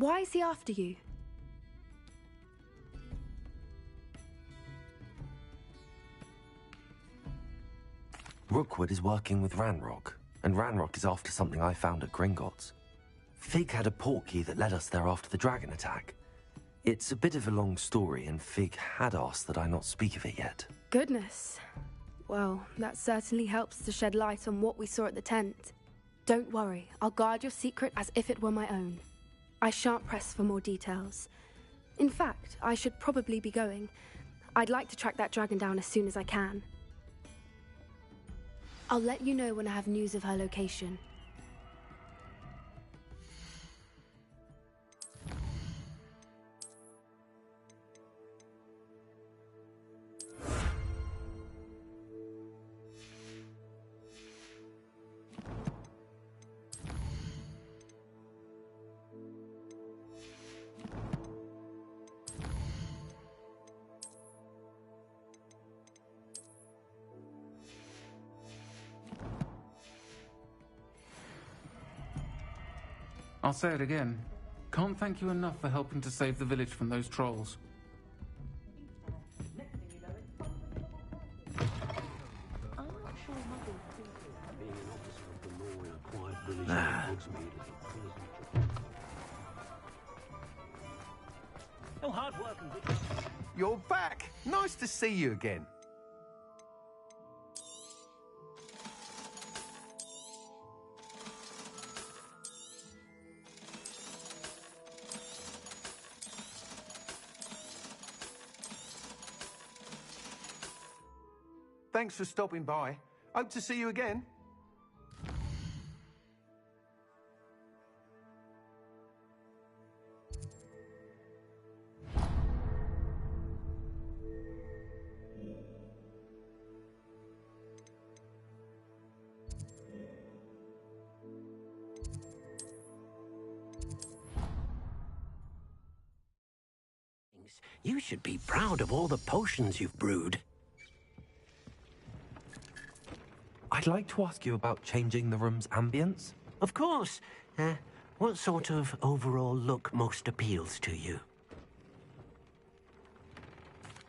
D: Why is he after you?
B: Rookwood is working with Ranrock, and Ranrock is after something I found at Gringotts. Fig had a portkey that led us there after the dragon attack. It's a bit of a long story, and Fig had asked that I not speak of it yet.
D: Goodness. Well, that certainly helps to shed light on what we saw at the tent. Don't worry, I'll guard your secret as if it were my own. I shan't press for more details. In fact, I should probably be going. I'd like to track that dragon down as soon as I can. I'll let you know when I have news of her location.
Q: I'll say it again. Can't thank you enough for helping to save the village from those trolls.
R: Oh, hard work and good.
S: You're back. Nice to see you again. Thanks for stopping by. Hope to see you again.
R: You should be proud of all the potions you've brewed.
B: I'd like to ask you about changing the room's ambience.
R: Of course. What sort of overall look most appeals to you?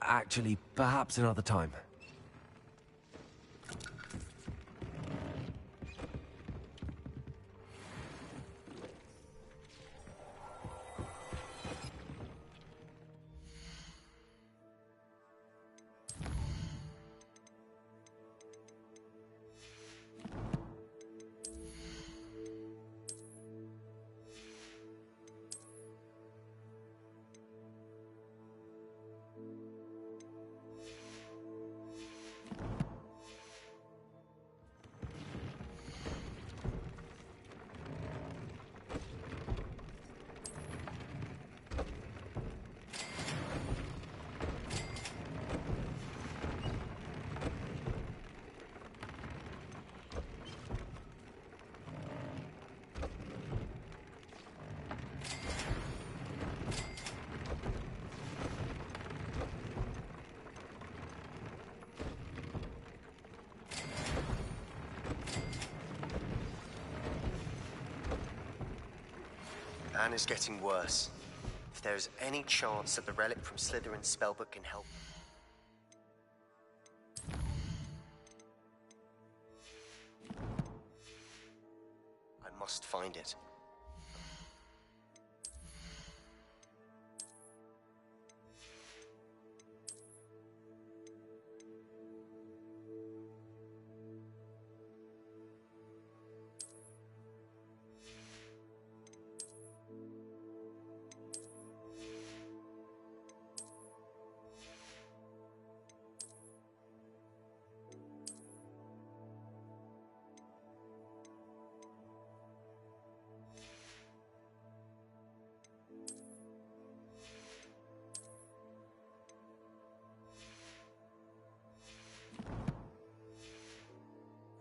B: Actually, perhaps another time.
A: Anne is getting worse. If there is any chance that the relic from Slytherin's spellbook can help... I must find it.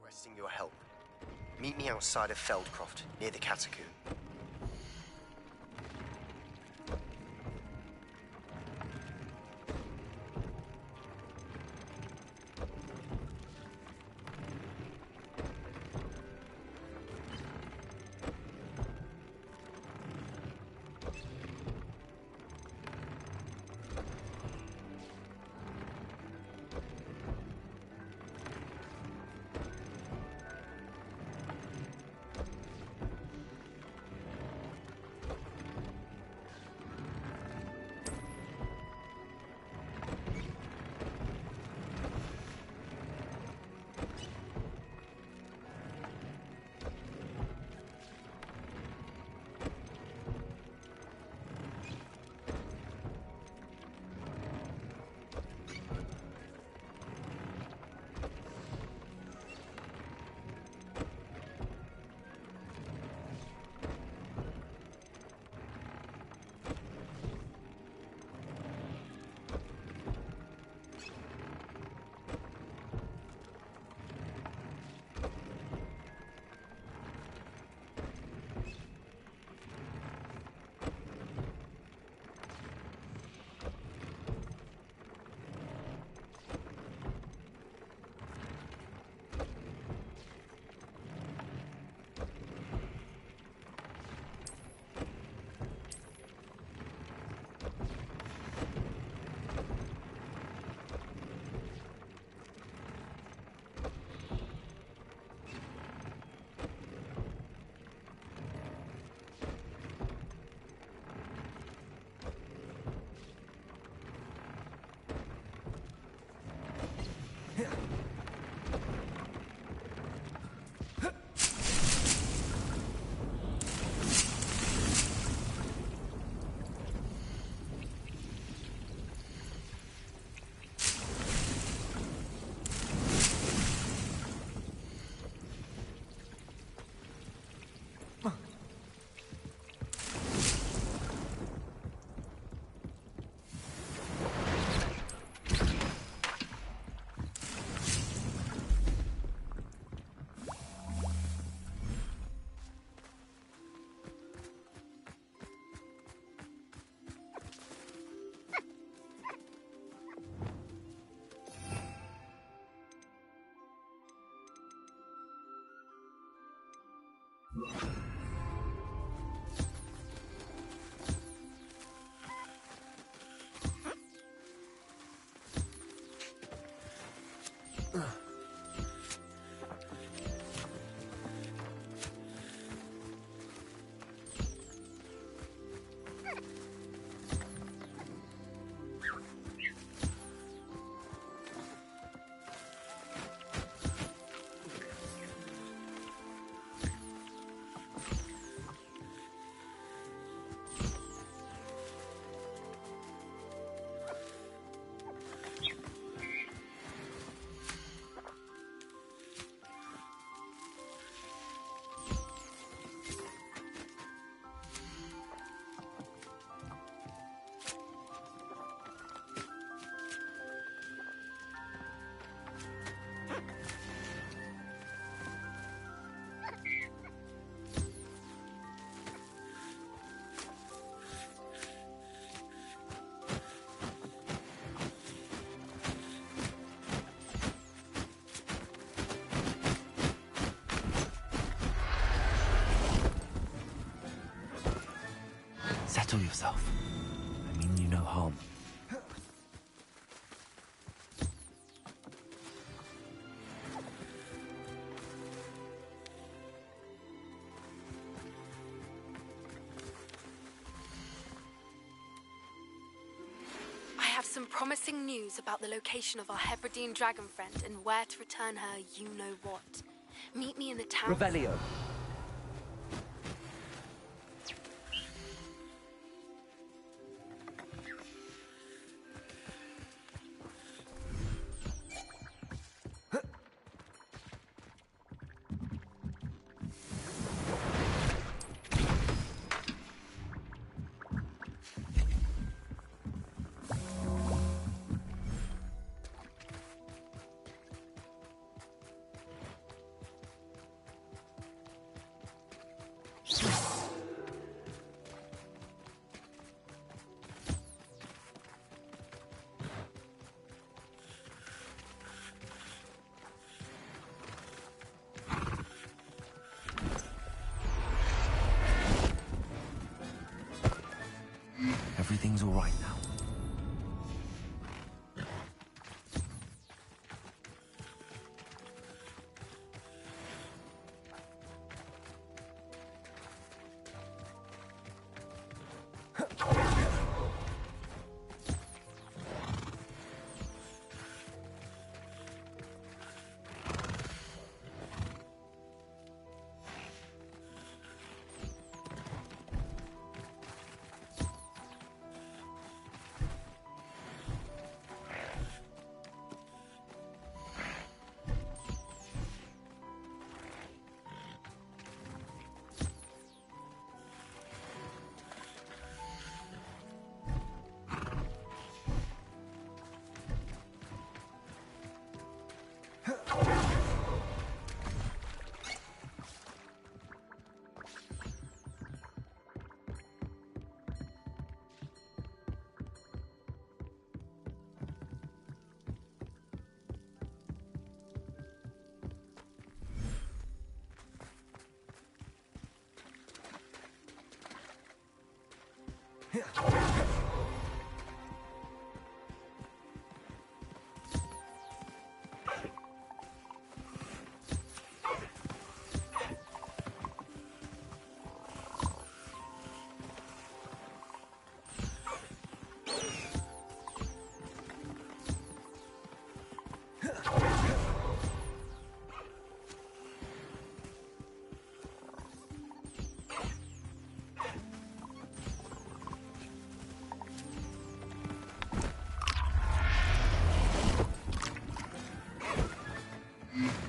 A: Requesting your help. Meet me outside of Feldcroft, near the Catacomb.
B: Settle yourself. I mean you no harm.
D: I have some promising news about the location of our Hebridean dragon friend and where to return her you-know-what. Meet me in the town...
H: Revelio.
B: Everything's all right now.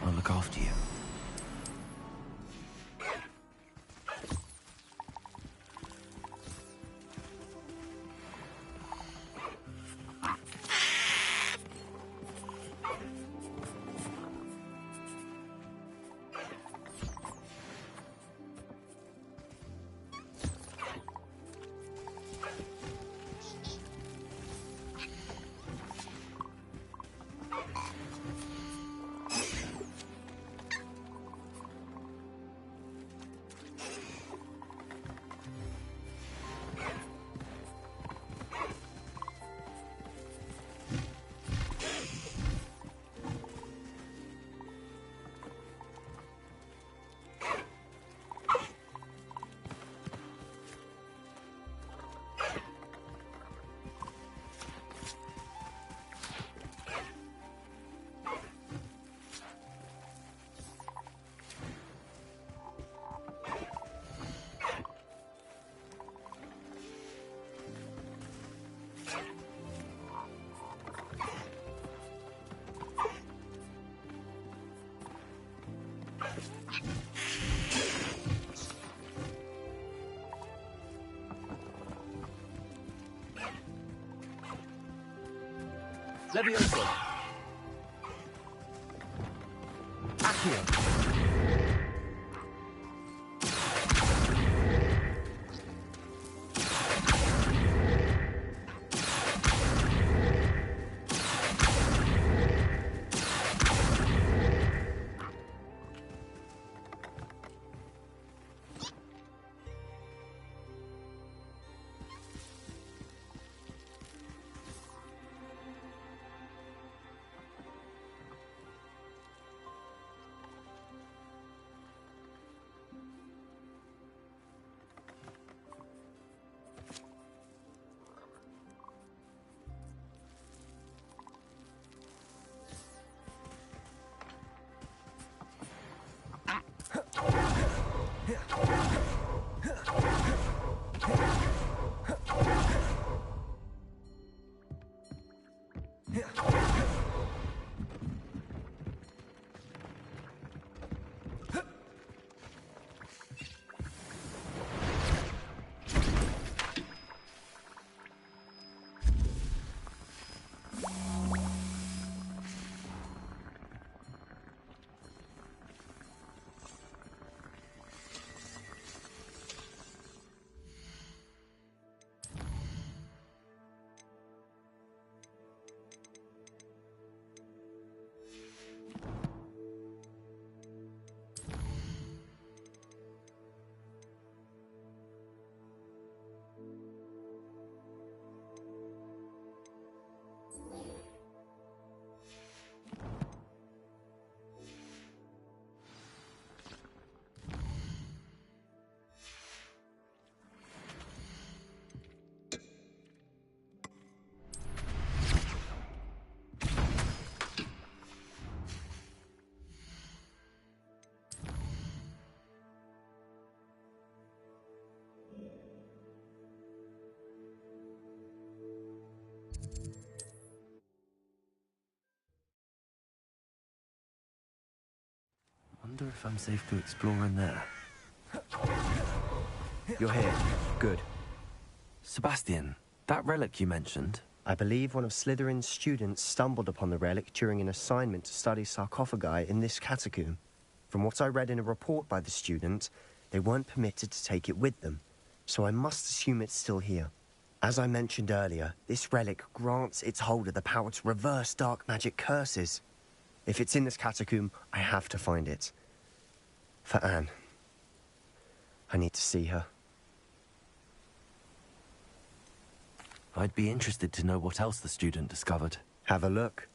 B: I'll look after you. Levioso. Accio. Wonder if I'm safe to explore in there.
A: You're here. Good.
B: Sebastian, that relic you mentioned...
A: I believe one of Slytherin's students stumbled upon the relic during an assignment to study sarcophagi in this catacomb. From what I read in a report by the student, they weren't permitted to take it with them, so I must assume it's still here. As I mentioned earlier, this relic grants its holder the power to reverse dark magic curses. If it's in this catacomb, I have to find it. For Anne. I need to see her.
B: I'd be interested to know what else the student discovered.
A: Have a look.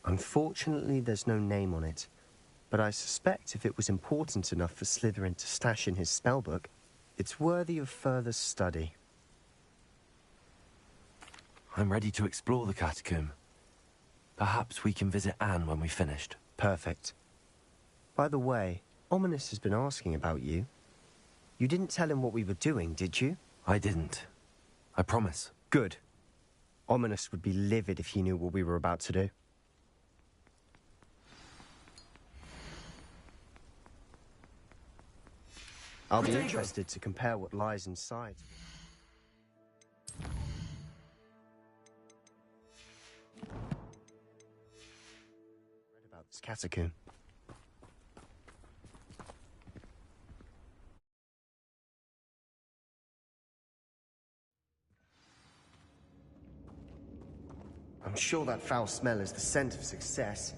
A: Unfortunately, there's no name on it, but I suspect if it was important enough for Slytherin to stash in his spellbook, it's worthy of further study.
B: I'm ready to explore the catacomb. Perhaps we can visit Anne when we've finished.
A: Perfect. By the way, Ominous has been asking about you. You didn't tell him what we were doing, did you?
B: I didn't. I promise.
A: Good. Ominous would be livid if he knew what we were about to do. I'll be interested to compare what lies inside. Read about this catacomb. I'm sure that foul smell is the scent of success.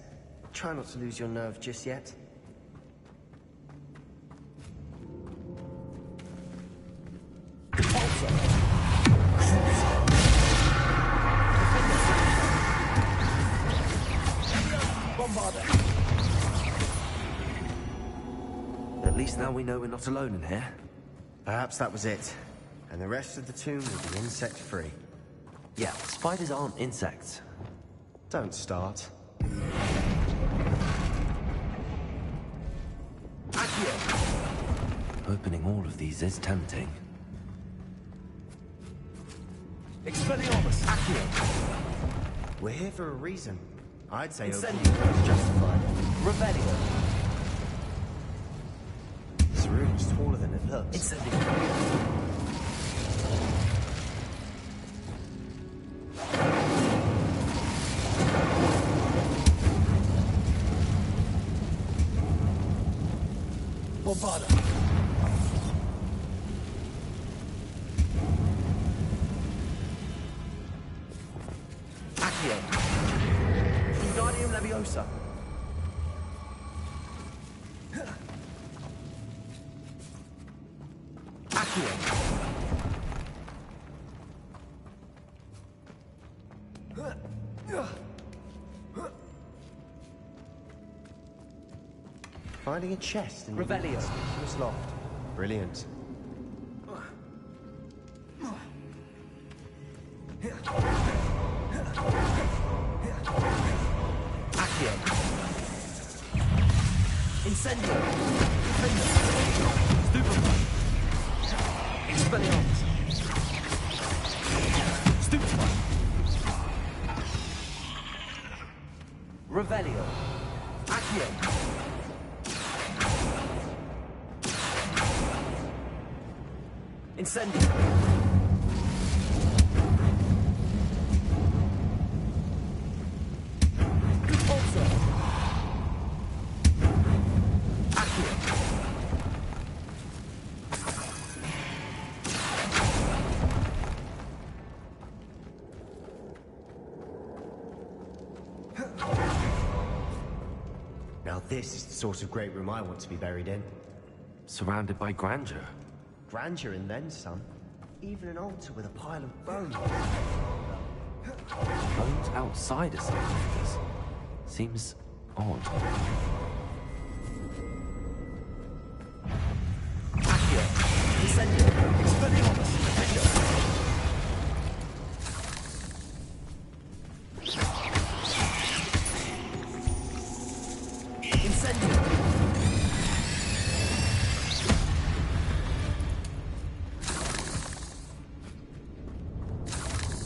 A: Try not to lose your nerve just yet.
B: At least now we know we're not alone in here.
A: Perhaps that was it. And the rest of the tomb will be insect-free.
B: Yeah, spiders aren't insects.
A: Don't start.
B: Opening all of these is tempting.
A: Expelliarmus! Accio! We're here for a reason. I'd say opening is justified.
H: Revelio.
A: This room's taller than it looks.
E: Bombada.
H: Accio. Wingardium Leviosa. Accio.
A: Finding a chest in the
H: Revelio.
A: conspicuous loft. Brilliant.
H: Accio. Incendio. Stupefy. Expelliarmus. Stupefy. Revelio. Accio. Incendio. Repulsor. Accio.
A: Now this is the sort of great room I want to be buried in.
B: Surrounded by grandeur.
A: Grandeur and then some. Even an altar with a pile of bones.
B: Bones outside a sarcophagus. Seems odd.
H: Accio. Incendio. Expelliarmus. Defender. Incendio.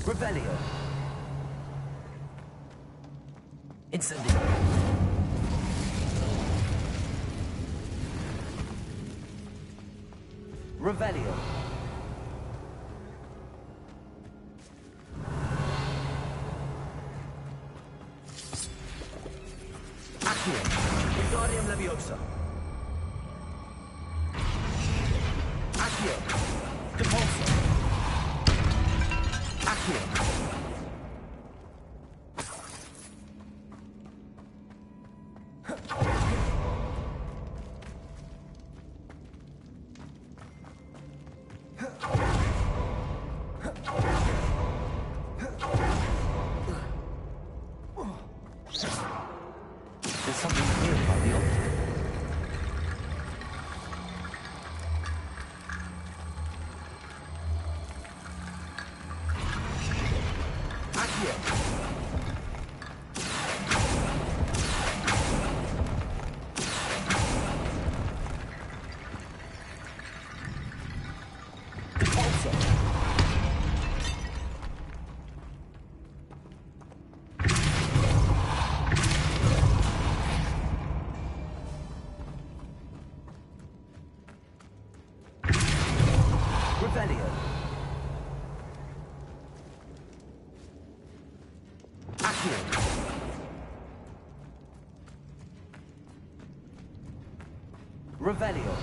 H: Revelio. Incendio. Revelio. Accio. Wingardium Leviosa. Accio. Depulso. Accio.
B: There's something here by the altar.
H: Accio. Depulso. Revelio. Accio. Revelio.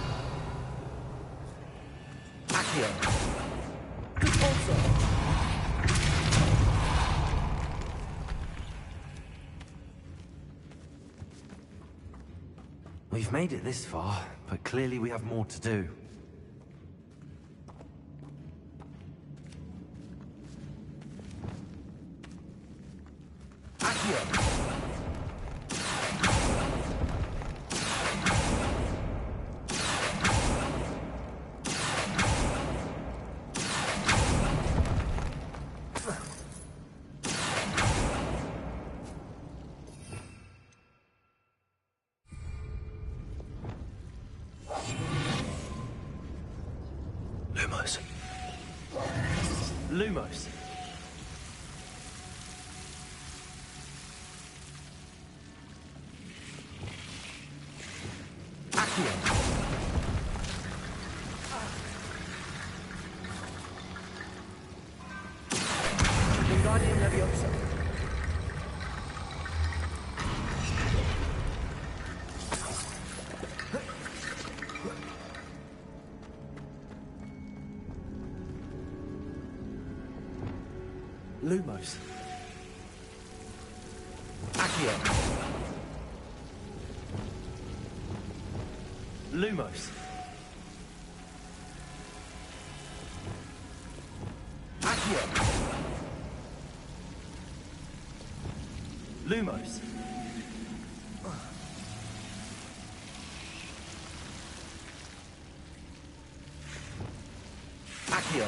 H: Accio. Depulso.
B: We've made it this far, but clearly we have more to do.
H: Accio.
A: Lumos.
H: Lumos. Lumos. Accio. Lumos. Accio. Lumos. Accio.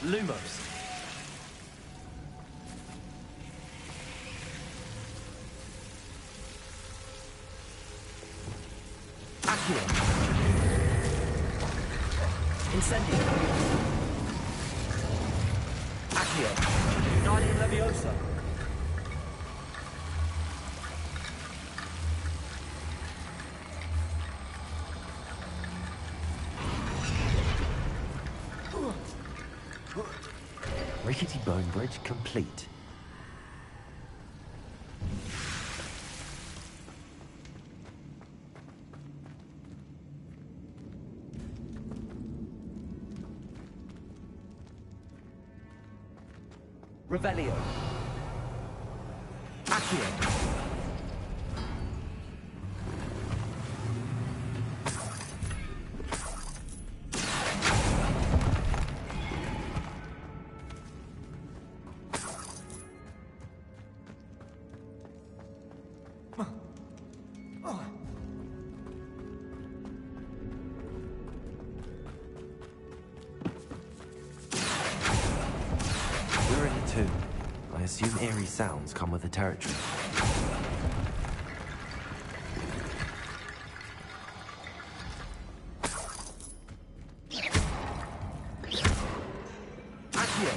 H: Lumos. Accio. Incendio. Accio. Guardian Leviosa.
B: Rickety bone bridge complete.
H: Revelio. Accio.
B: We're in a tomb. I assume eerie sounds come with the territory.
H: Accio.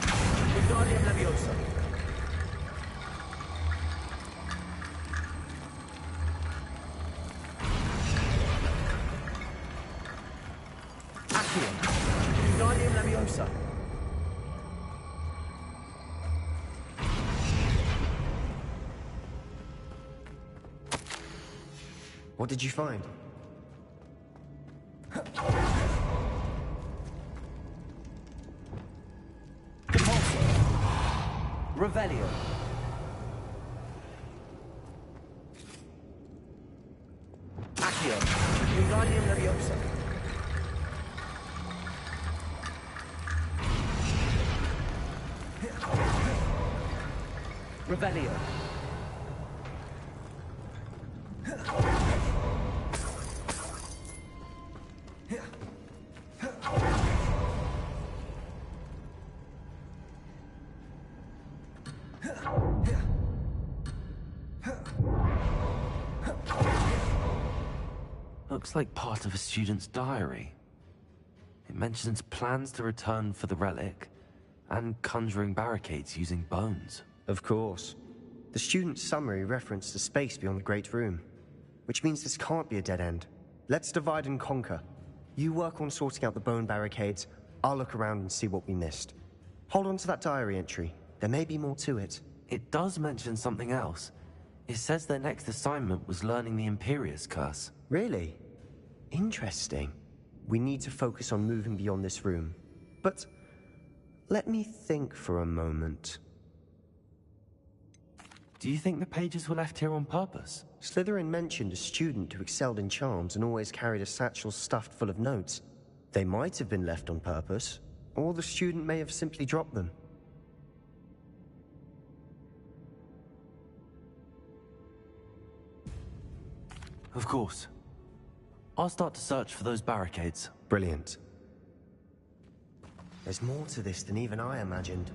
H: Guardian Leviosa. Accio. Guardian Leviosa.
A: What did you find?
H: Revelio. Accio. Guardian Leviosa. Revelio.
B: Looks like part of a student's diary. It mentions plans to return for the relic and conjuring barricades using bones.
A: Of course. The student's summary referenced a space beyond the Great Room, which means this can't be a dead end. Let's divide and conquer. You work on sorting out the bone barricades, I'll look around and see what we missed. Hold on to that diary entry. There may be more to it.
B: It does mention something else. It says their next assignment was learning the Imperius Curse.
A: Really? Interesting. We need to focus on moving beyond this room. But let me think for a moment.
B: Do you think the pages were left here on purpose?
A: Slytherin mentioned a student who excelled in charms and always carried a satchel stuffed full of notes. They might have been left on purpose, or the student may have simply dropped them.
B: Of course. I'll start to search for those barricades.
A: Brilliant. There's more to this than even I imagined.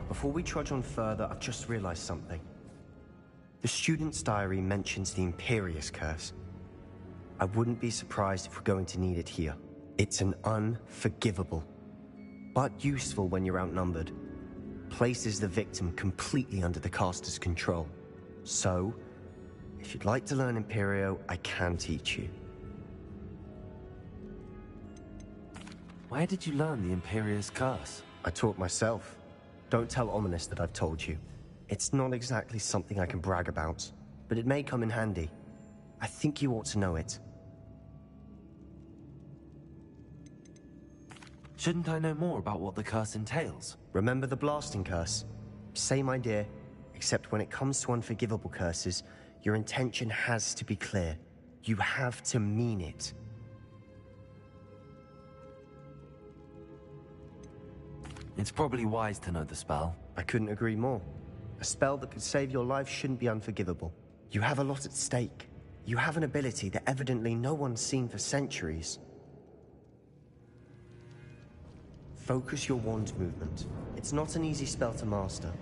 A: Before we trudge on further, I've just realized something. The student's diary mentions the Imperius Curse. I wouldn't be surprised if we're going to need it here. It's an unforgivable, but useful when you're outnumbered. Places the victim completely under the caster's control. So, if you'd like to learn Imperio, I can teach you.
B: Where did you learn the Imperius Curse?
A: I taught myself. Don't tell Ominous that I've told you. It's not exactly something I can brag about, but it may come in handy. I think you ought to know it.
B: Shouldn't I know more about what the curse entails?
A: Remember the blasting curse? Same idea, except when it comes to unforgivable curses, your intention has to be clear. You have to mean it.
B: It's probably wise to know the spell.
A: I couldn't agree more. A spell that could save your life shouldn't be unforgivable. You have a lot at stake. You have an ability that evidently no one's seen for centuries. Focus your wand movement. It's not an easy spell to master.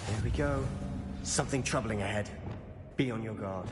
A: There we go. Something troubling ahead. Be on your guard.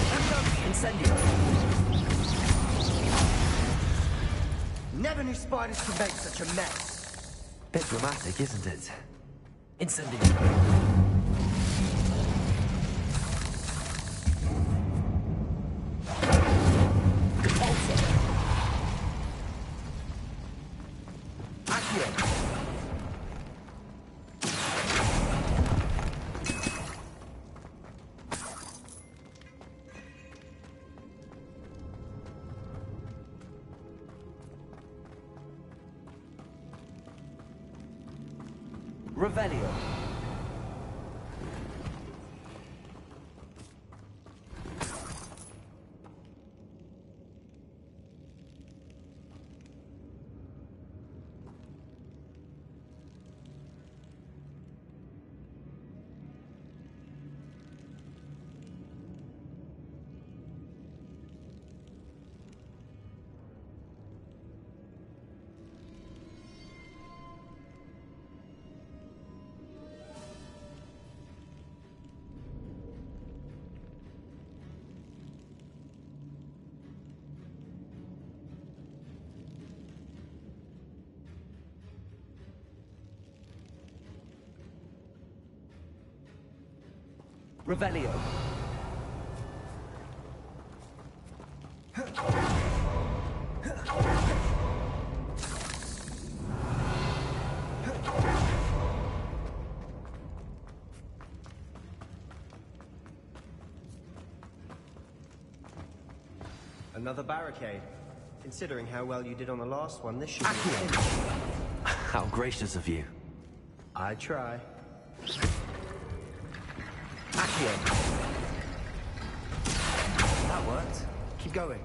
H: Incendio.
A: Never knew spiders could make such a mess.
B: Bit dramatic, isn't it?
H: Incendio. Revelio. Revelio.
A: Another barricade. Considering how well you did on the last one, this should be...
B: How gracious of you.
A: I try.
H: That worked. Keep going.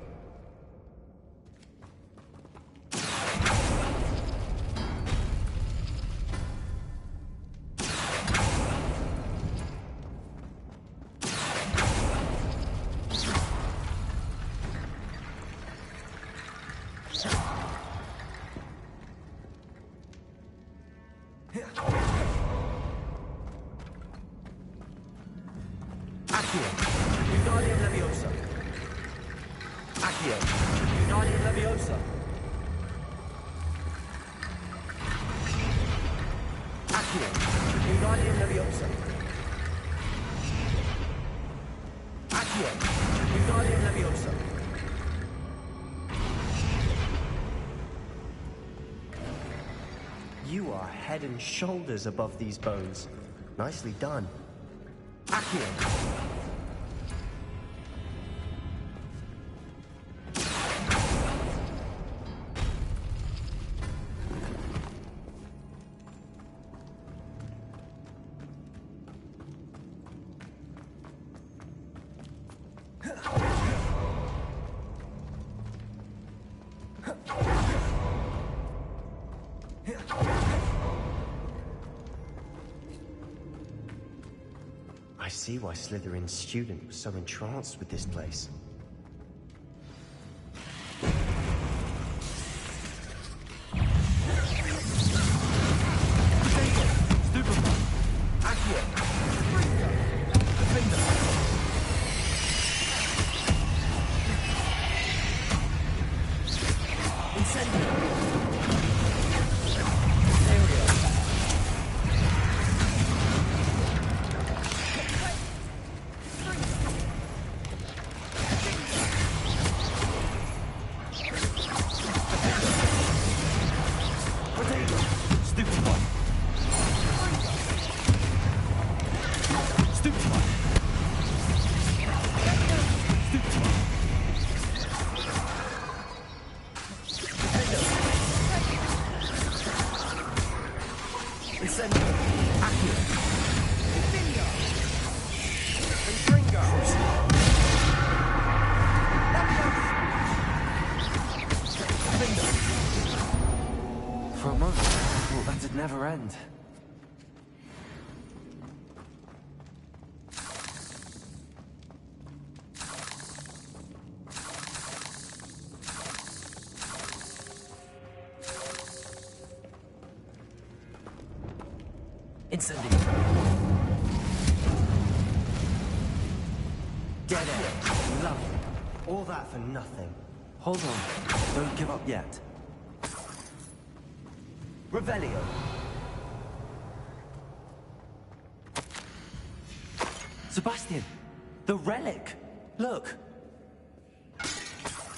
H: Accio. Wingardium Leviosa. Accio. Wingardium Leviosa. Accio. Wingardium Leviosa. Accio. Wingardium Leviosa.
A: You are head and shoulders above these bones. Nicely done.
H: Accio.
A: I see why Slytherin's student was so entranced with this place.
B: For a moment, I thought that'd never end.
H: Incendio.
A: Dead end. Lovely. All that for nothing.
B: Hold on. Don't give up yet.
H: Revelio.
B: Sebastian! The relic! Look!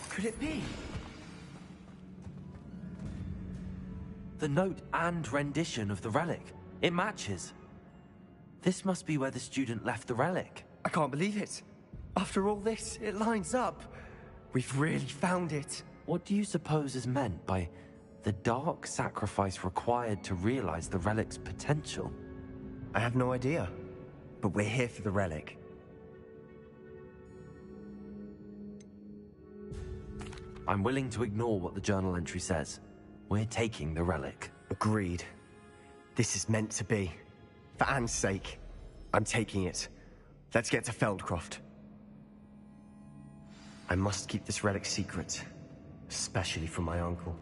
H: Could it be?
B: The note and rendition of the relic. It matches. This must be where the student left the relic.
A: I can't believe it. After all this, it lines up. We've really found it.
B: What do you suppose is meant by the dark sacrifice required to realize the relic's potential?
A: I have no idea, but we're here for the relic.
B: I'm willing to ignore what the journal entry says. We're taking the relic.
A: Agreed. This is meant to be. For Anne's sake, I'm taking it. Let's get to Feldcroft. I must keep this relic secret, especially from my uncle.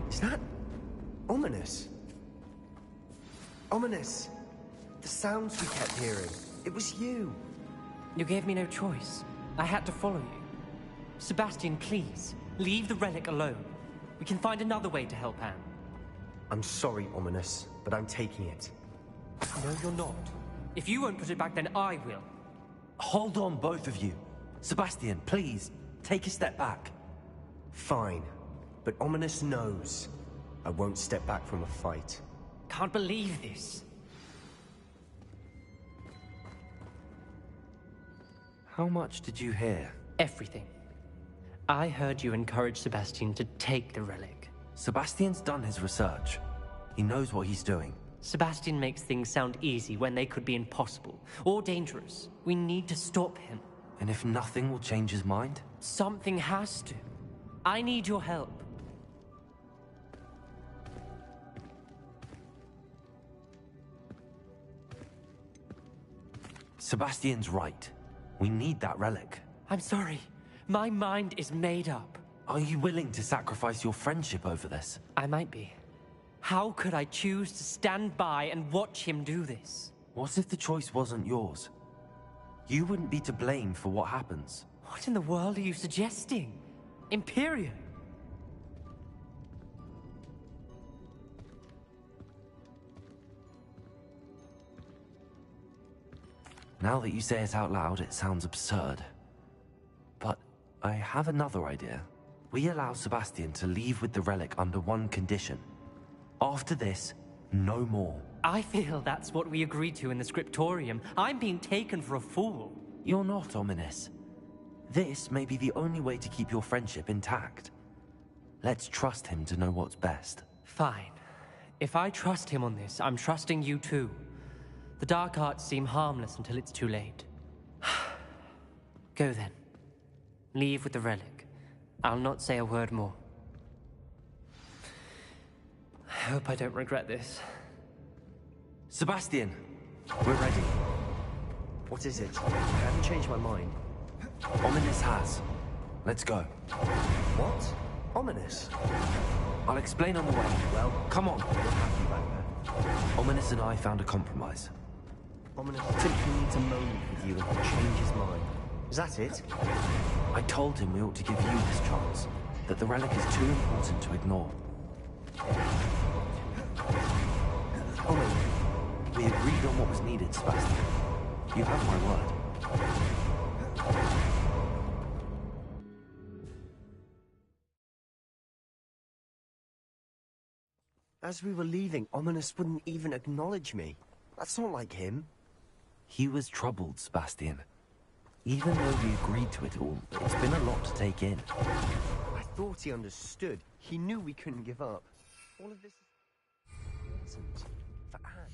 A: Is that ominous? Ominous. The sounds we kept hearing. It was you.
C: You gave me no choice. I had to follow you. Sebastian, please, leave the relic alone. We can find another way to help Anne.
A: I'm sorry, Ominous, but I'm taking it.
C: No, you're not. If you won't put it back, then I will.
B: Hold on, both of you. Sebastian, please, take a step back.
A: Fine, but Ominous knows I won't step back from a fight.
C: Can't believe this.
B: How much did you hear?
C: Everything. I heard you encourage Sebastian to take the relic.
B: Sebastian's done his research. He knows what he's doing.
C: Sebastian makes things sound easy when they could be impossible or dangerous. We need to stop him.
B: And if nothing will change his mind?
C: Something has to. I need your help.
B: Sebastian's right. We need that relic.
C: I'm sorry. My mind is made up.
B: Are you willing to sacrifice your friendship over this?
C: I might be. How could I choose to stand by and watch him do this?
B: What if the choice wasn't yours? You wouldn't be to blame for what happens.
C: What in the world are you suggesting? Imperium?
B: Now that you say it out loud, it sounds absurd. But I have another idea. We allow Sebastian to leave with the relic under one condition. After this, no more.
C: I feel that's what we agreed to in the scriptorium. I'm being taken for a fool.
B: You're not, Ominous. This may be the only way to keep your friendship intact. Let's trust him to know what's best.
C: Fine. If I trust him on this, I'm trusting you too. The dark arts seem harmless until it's too late. Go then. Leave with the relic. I'll not say a word more. I hope I don't regret this.
B: Sebastian, we're ready.
A: What is it? I haven't changed my mind.
B: Ominous has. Let's go.
A: What? Ominous?
B: I'll explain on the way.
A: Well,
B: come on.
A: What happened back there?
B: Ominous and I found a compromise.
A: Ominous simply needs a moment with you and he'll change his mind. Is that it?
B: I told him we ought to give you this chance, that the relic is too important to ignore.
A: Omin,
B: we agreed on what was needed, Sebastian. You have my word.
A: As we were leaving, Ominous wouldn't even acknowledge me. That's not like him.
B: He was troubled, Sebastian. Even though we agreed to it all, it's been a lot to take in.
A: I thought he understood. He knew we couldn't give up. All of this is important for Anne.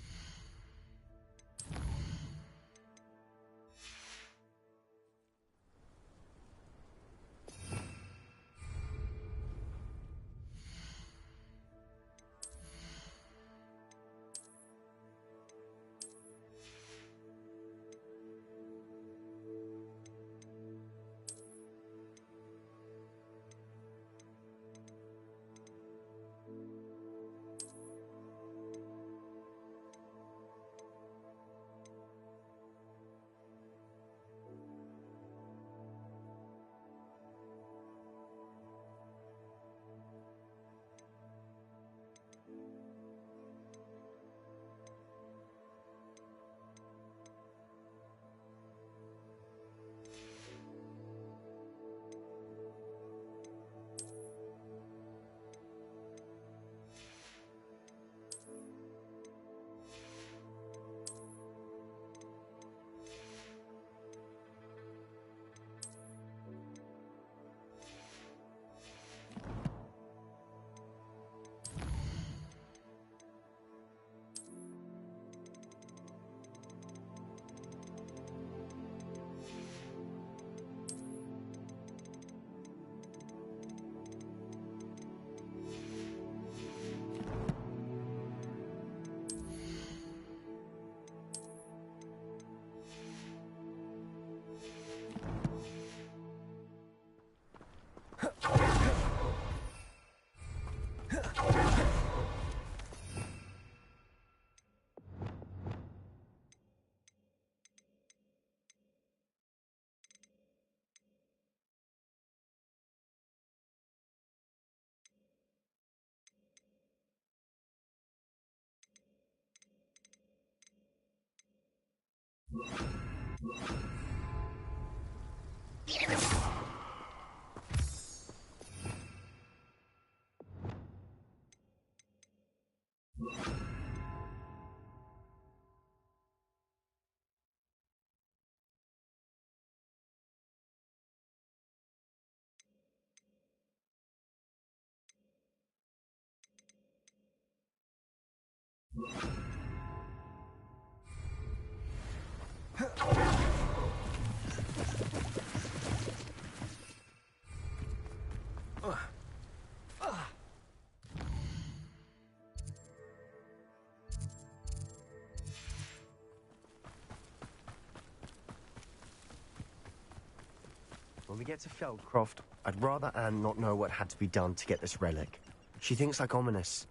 A: When we get to Feldcroft, I'd rather Anne not know what had to be done to get this relic. She thinks like Ominous.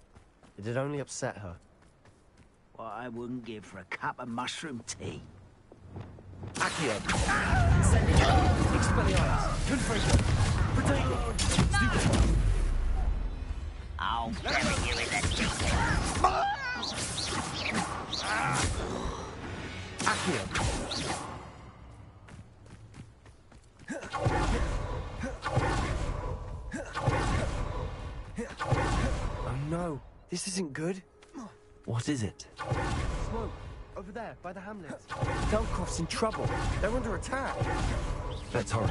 A: It had only upset her.
H: What I wouldn't give for a cup of mushroom tea. Accio. Send it. Expelliarmus. Confringo. Potato. I'll bury you in the teeth. Accio.
A: Oh no, this isn't good.
B: What is it?
A: Smoke, over there, by the hamlet. Delcroft's in trouble. They're under attack.
B: Let's hurry.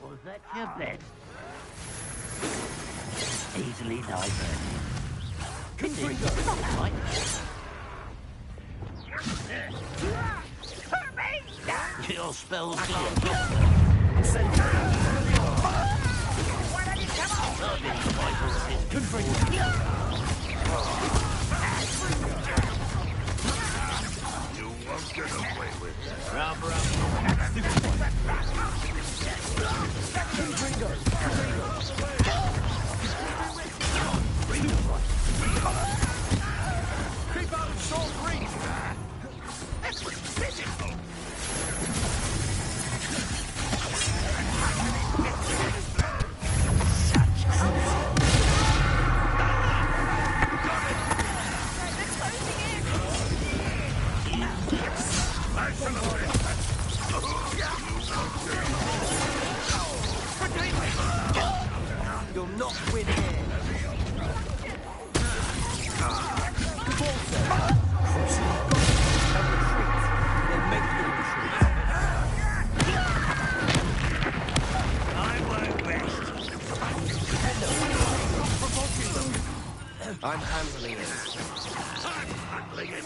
H: Was that your bed? Easily diverted. Confringo. Right. Your spell's gone. Send why don't you come on? Confringo.
J: You won't get away with it.
H: Rubber up.
J: Keep out of short reach. That's physical.
A: You'll not win here. I'm handling it.
J: I'm handling it.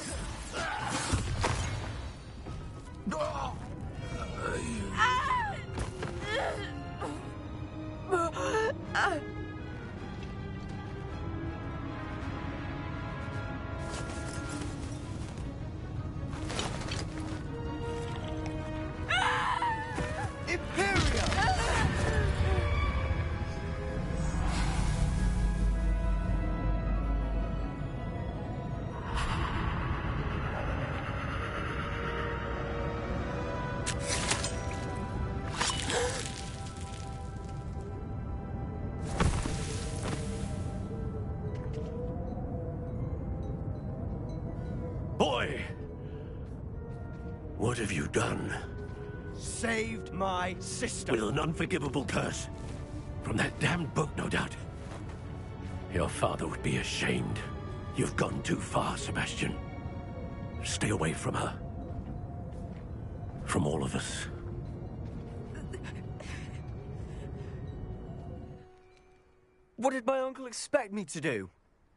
H: Boy! What have you done?
A: Saved my sister.
H: With an unforgivable curse. From that damned book, no doubt. Your father would be ashamed. You've gone too far, Sebastian. Stay away from her. From all of us.
A: What did my uncle expect me to do?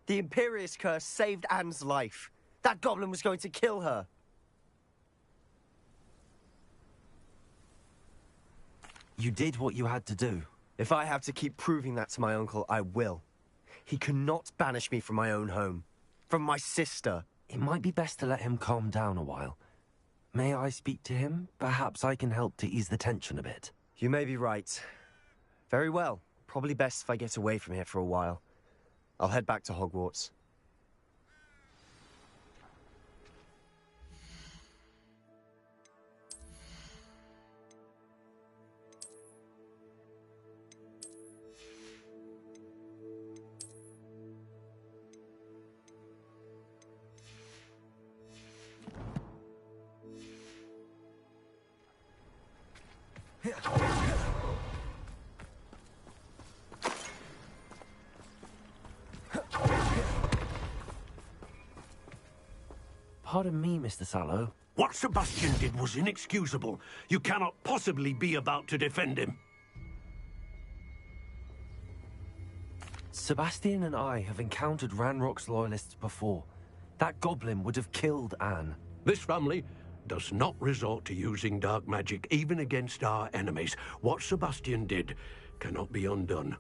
A: The Imperious curse saved Anne's life. That goblin was going to kill her.
B: You did what you had to do.
A: If I have to keep proving that to my uncle, I will. He cannot banish me from my own home. From my sister.
B: It might be best to let him calm down a while. May I speak to him? Perhaps I can help to ease the tension a bit.
A: You may be right. Very well. Probably best if I get away from here for a while. I'll head back to Hogwarts.
B: Pardon me, Mr. Sallow.
H: What Sebastian did was inexcusable. You cannot possibly be about to defend him.
B: Sebastian and I have encountered Ranrock's loyalists before. That goblin would have killed Anne.
H: This family does not resort to using dark magic even against our enemies. What Sebastian did cannot be undone.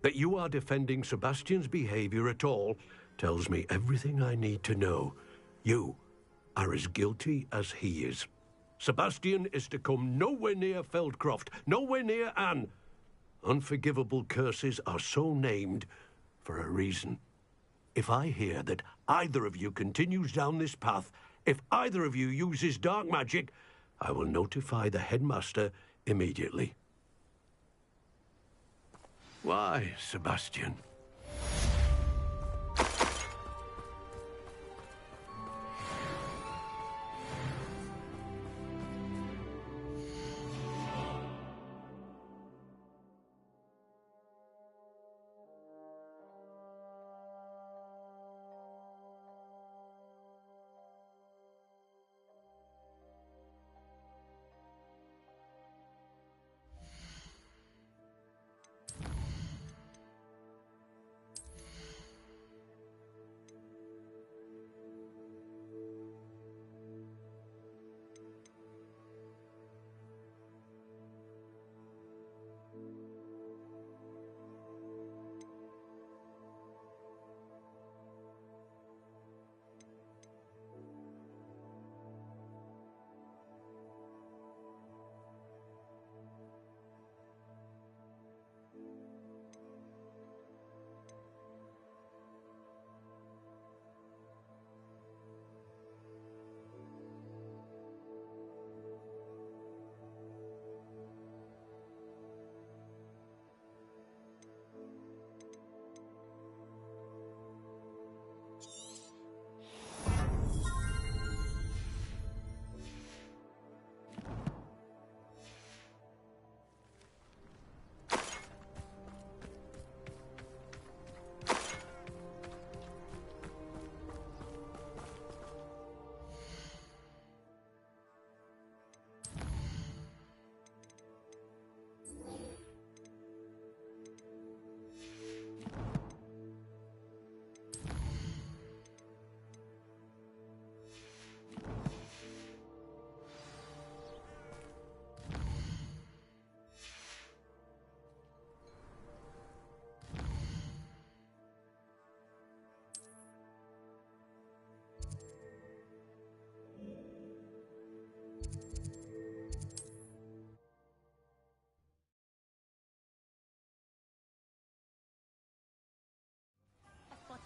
H: That you are defending Sebastian's behavior at all tells me everything I need to know. You are as guilty as he is. Sebastian is to come nowhere near Feldcroft, nowhere near Anne. Unforgivable curses are so named for a reason. If I hear that either of you continues down this path, if either of you uses dark magic, I will notify the headmaster immediately. Why, Sebastian?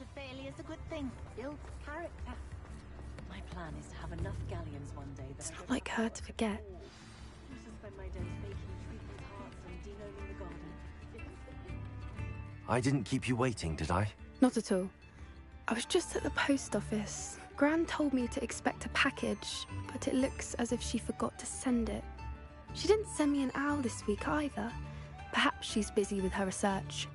O: of failure is a good thing. Builds character. My plan is to have enough galleons one day that
D: It's not like her to forget.
O: I used to spend my days baking treatment hearts and denoming the garden.
B: I didn't keep you waiting, did I?
D: Not at all. I was just at the post office. Gran told me to expect a package, but it looks as if she forgot to send it. She didn't send me an owl this week either. Perhaps she's busy with her research.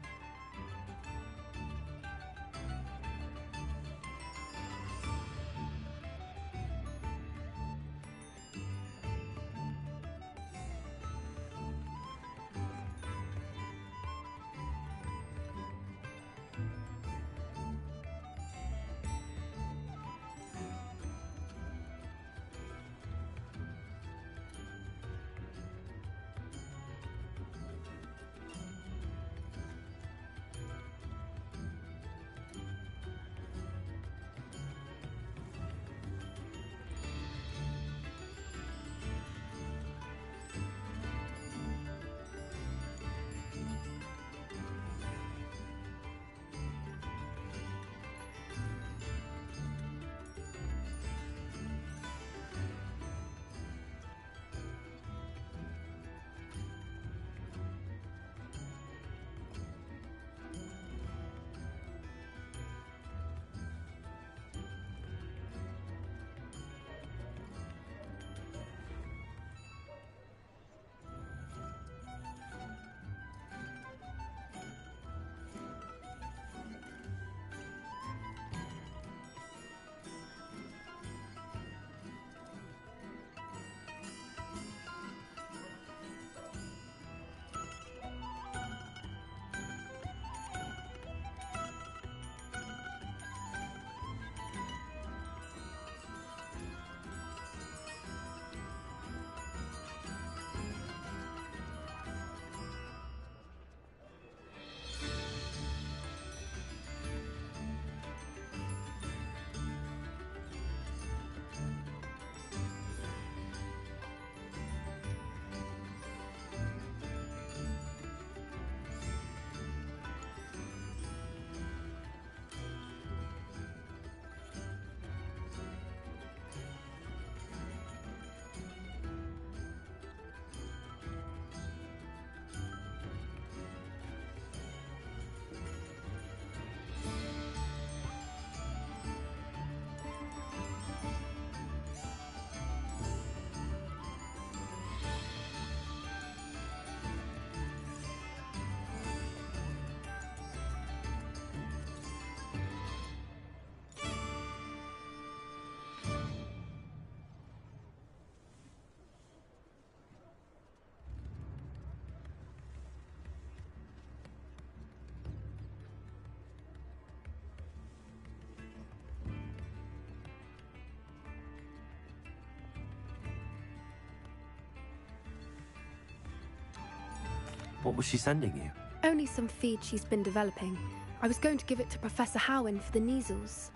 B: What was she sending you?
D: Only some feed she's been developing. I was going to give it to Professor Howen for the measles.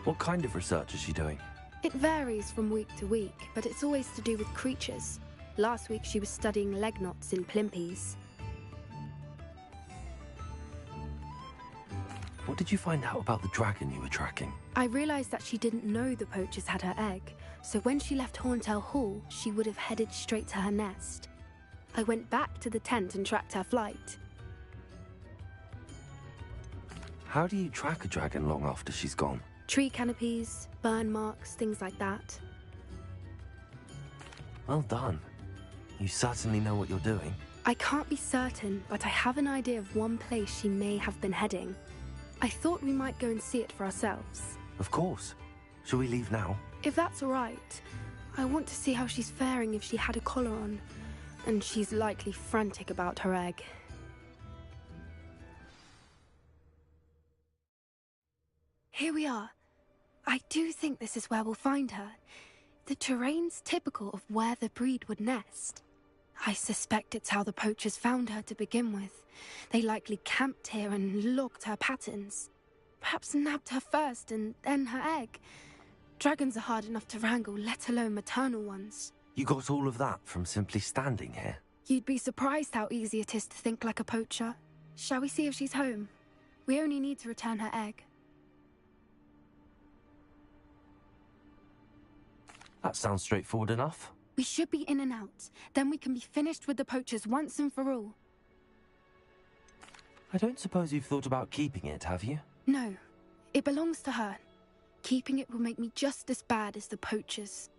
B: What kind of research is she doing?
D: It varies from week to week, but it's always to do with creatures. Last week she was studying leg knots in plimpies.
B: What did you find out about the dragon you were tracking?
D: I realized that she didn't know the poachers had her egg, so when she left Horntail Hall, she would have headed straight to her nest. I went back to the tent and tracked her flight.
B: How do you track a dragon long after she's gone?
D: Tree canopies, burn marks, things like that.
B: Well done. You certainly know what you're doing.
D: I can't be certain, but I have an idea of one place she may have been heading. I thought we might go and see it for ourselves.
B: Of course. Shall we leave now?
D: If that's all right. I want to see how she's faring if she had a collar on. And she's likely frantic about her egg. Here we are. I do think this is where we'll find her. The terrain's typical of where the breed would nest. I suspect it's how the poachers found her to begin with. They likely camped here and logged her patterns. Perhaps nabbed her first and then her egg. Dragons are hard enough to wrangle, let alone maternal ones.
B: You got all of that from simply standing here?
D: You'd be surprised how easy it is to think like a poacher. Shall we see if she's home? We only need to return her egg.
B: That sounds straightforward enough.
D: We should be in and out. Then we can be finished with the poachers once and for all.
B: I don't suppose you've thought about keeping it, have you?
D: No. It belongs to her. Keeping it will make me just as bad as the poachers.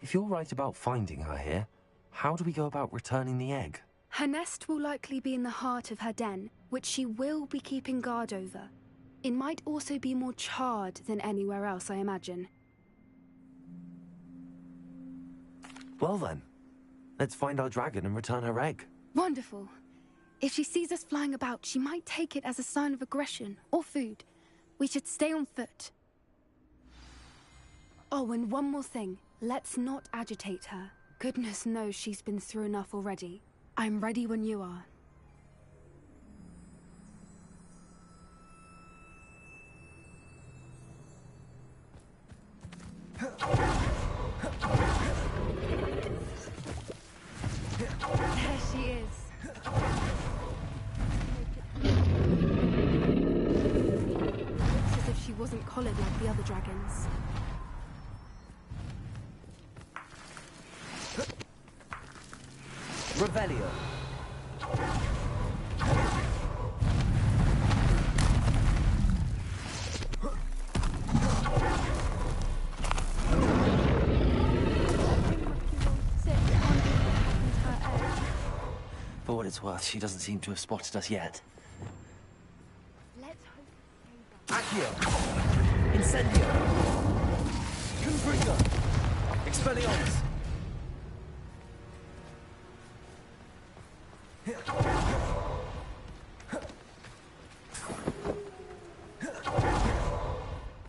B: If you're right about finding her here, how do we go about returning the egg?
D: Her nest will likely be in the heart of her den, which she will be keeping guard over. It might also be more charred than anywhere else, I imagine.
B: Well then, let's find our dragon and return her egg.
D: Wonderful. If she sees us flying about, she might take it as a sign of aggression or food. We should stay on foot. Oh, and one more thing. Let's not agitate her. Goodness knows she's been through enough already. I'm ready when you are. There she is. Looks as if she wasn't collared like the other dragons.
R: Revelio.
B: For what it's worth, she doesn't seem to have spotted us yet.
R: Accio. Incendio. Confringo. Expelliarmus.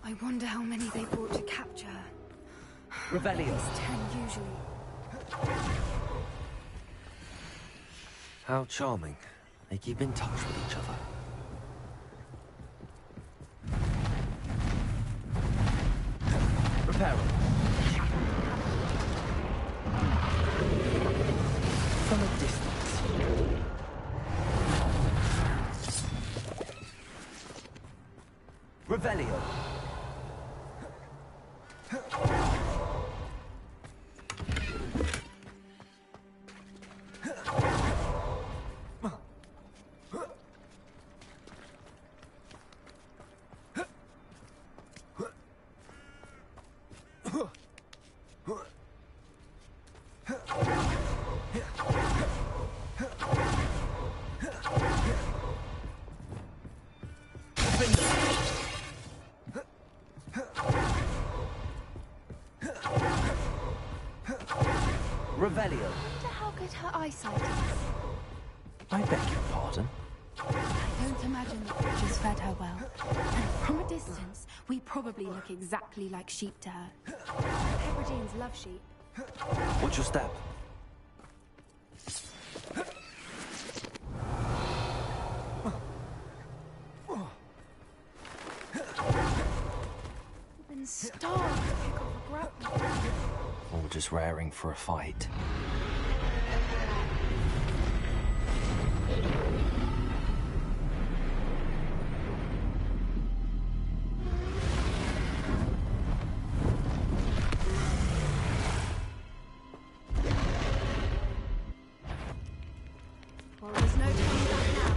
D: I wonder how many they brought to capture.
R: Revelio.
D: At least 10 usually.
B: How charming. They keep in touch with each other.
R: Reparo. From a distance. Revelio. Revelio.
D: I wonder how good her eyesight is.
B: I beg your pardon?
D: I Don't imagine the creatures fed her well. And from a distance, we probably look exactly like sheep to her. Hebrideans love sheep.
B: Watch your step.
D: We've been starved to pick off a grapple.
B: Or just raring for a fight.
D: Well, there's no turning back now.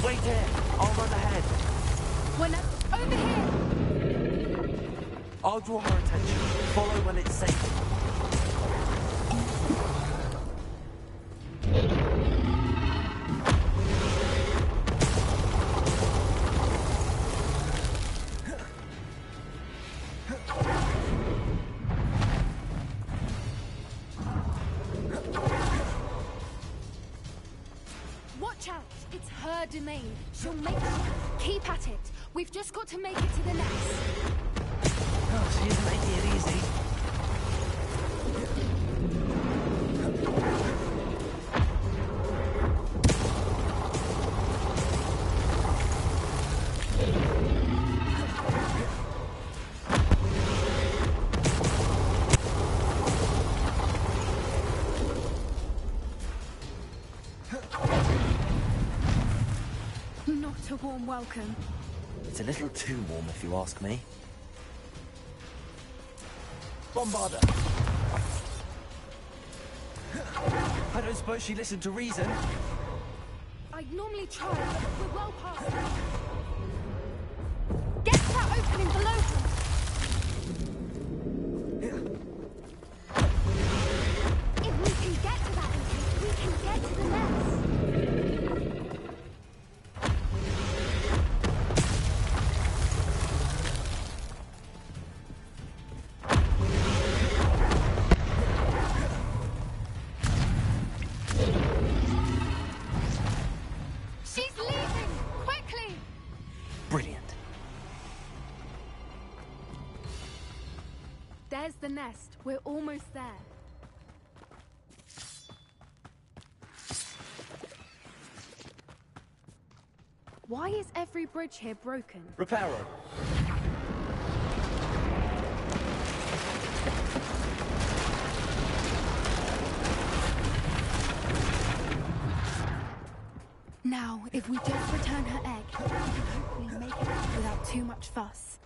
B: Wait here! I'll run ahead.
D: When over here!
B: I'll draw her attention. Follow when it's safe.
D: Watch out! It's her domain. She'll make it. Keep at it. We've just got to make it to the nest.
B: Oh, she isn't making it easy.
D: Not a warm welcome.
B: It's a little too warm, if you ask me. Bombarder! I don't suppose she listened to reason.
D: I'd normally try, but we're well past it. Get to that opening below her! If we can get to that entrance, we can get to the nest. She's leaving! Quickly!
B: Brilliant.
D: There's the nest. We're almost there. Why is every bridge here broken?
B: Reparo.
D: Now, if we just return her egg, we can hopefully make it without too much fuss.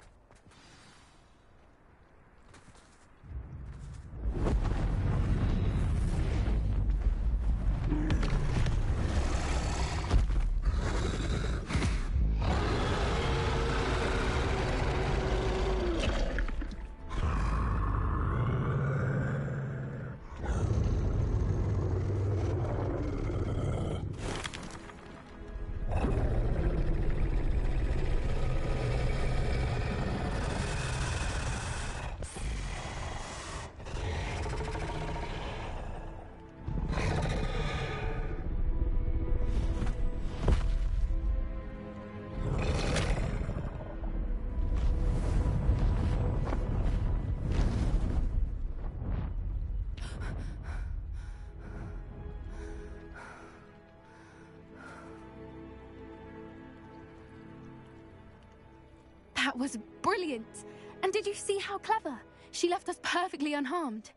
D: That was brilliant! And did you see how clever? She left us perfectly unharmed.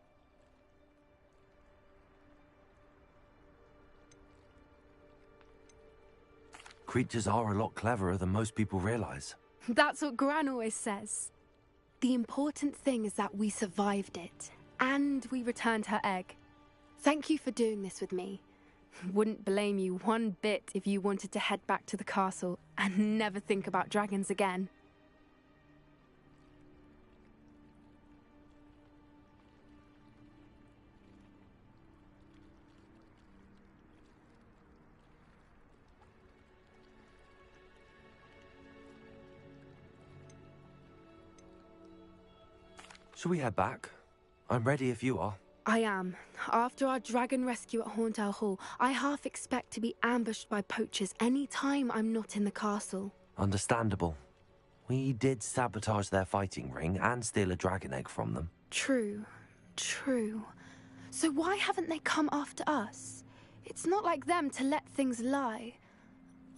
B: Creatures are a lot cleverer than most people realize.
D: That's what Gran always says. The important thing is that we survived it, and we returned her egg. Thank you for doing this with me. Wouldn't blame you one bit if you wanted to head back to the castle and never think about dragons again.
B: Shall we head back? I'm ready if you are.
D: I am. After our dragon rescue at Hauntel Hall, I half expect to be ambushed by poachers any time I'm not in the castle.
B: Understandable. We did sabotage their fighting ring and steal a dragon egg from them.
D: True. True. So why haven't they come after us? It's not like them to let things lie.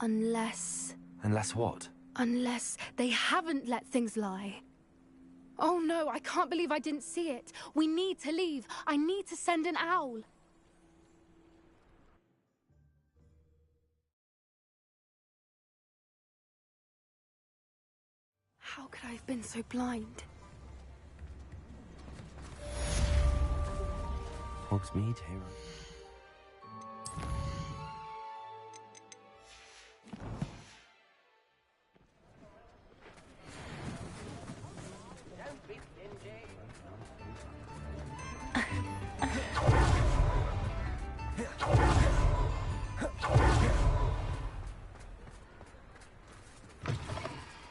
D: Unless...
B: Unless what?
D: Unless they haven't let things lie. Oh no, I can't believe I didn't see it. We need to leave. I need to send an owl. How could I have been so blind?
B: Hogsmeade hero.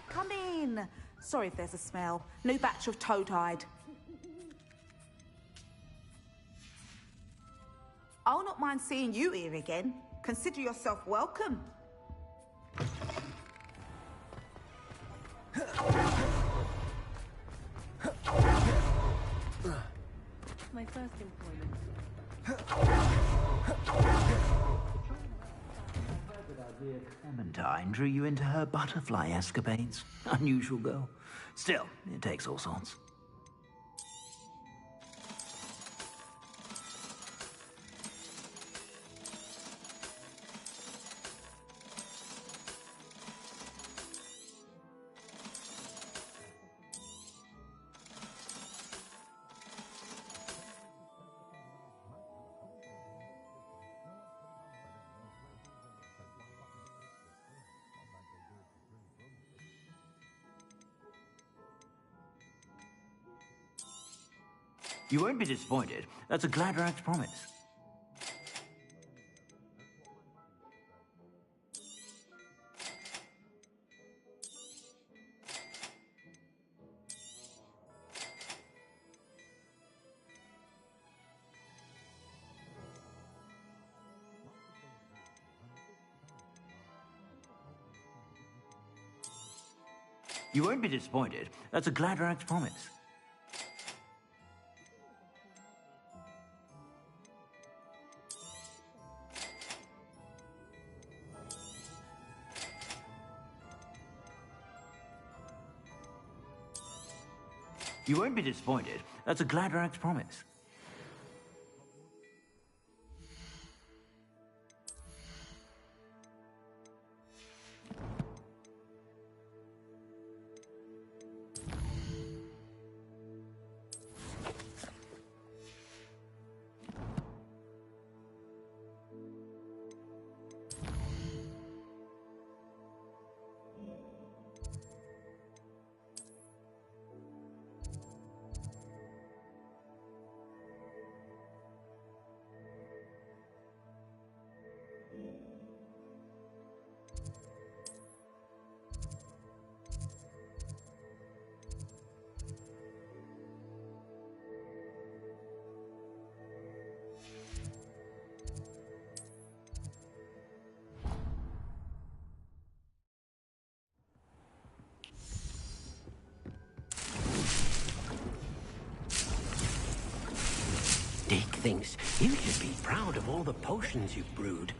P: Come in. Sorry if there's a smell. New batch of toad-hide. I'll not mind seeing you here again. Consider yourself welcome.
F: My first employment.
G: Clementine drew you into her butterfly escapades. Unusual girl. Still, it takes all sorts. You won't be disappointed. That's a Gladrax promise. You won't be disappointed. That's a Gladrax promise. You won't be disappointed. That's a Gladrax promise.
R: Dick thinks you should be proud of all the potions you've brewed.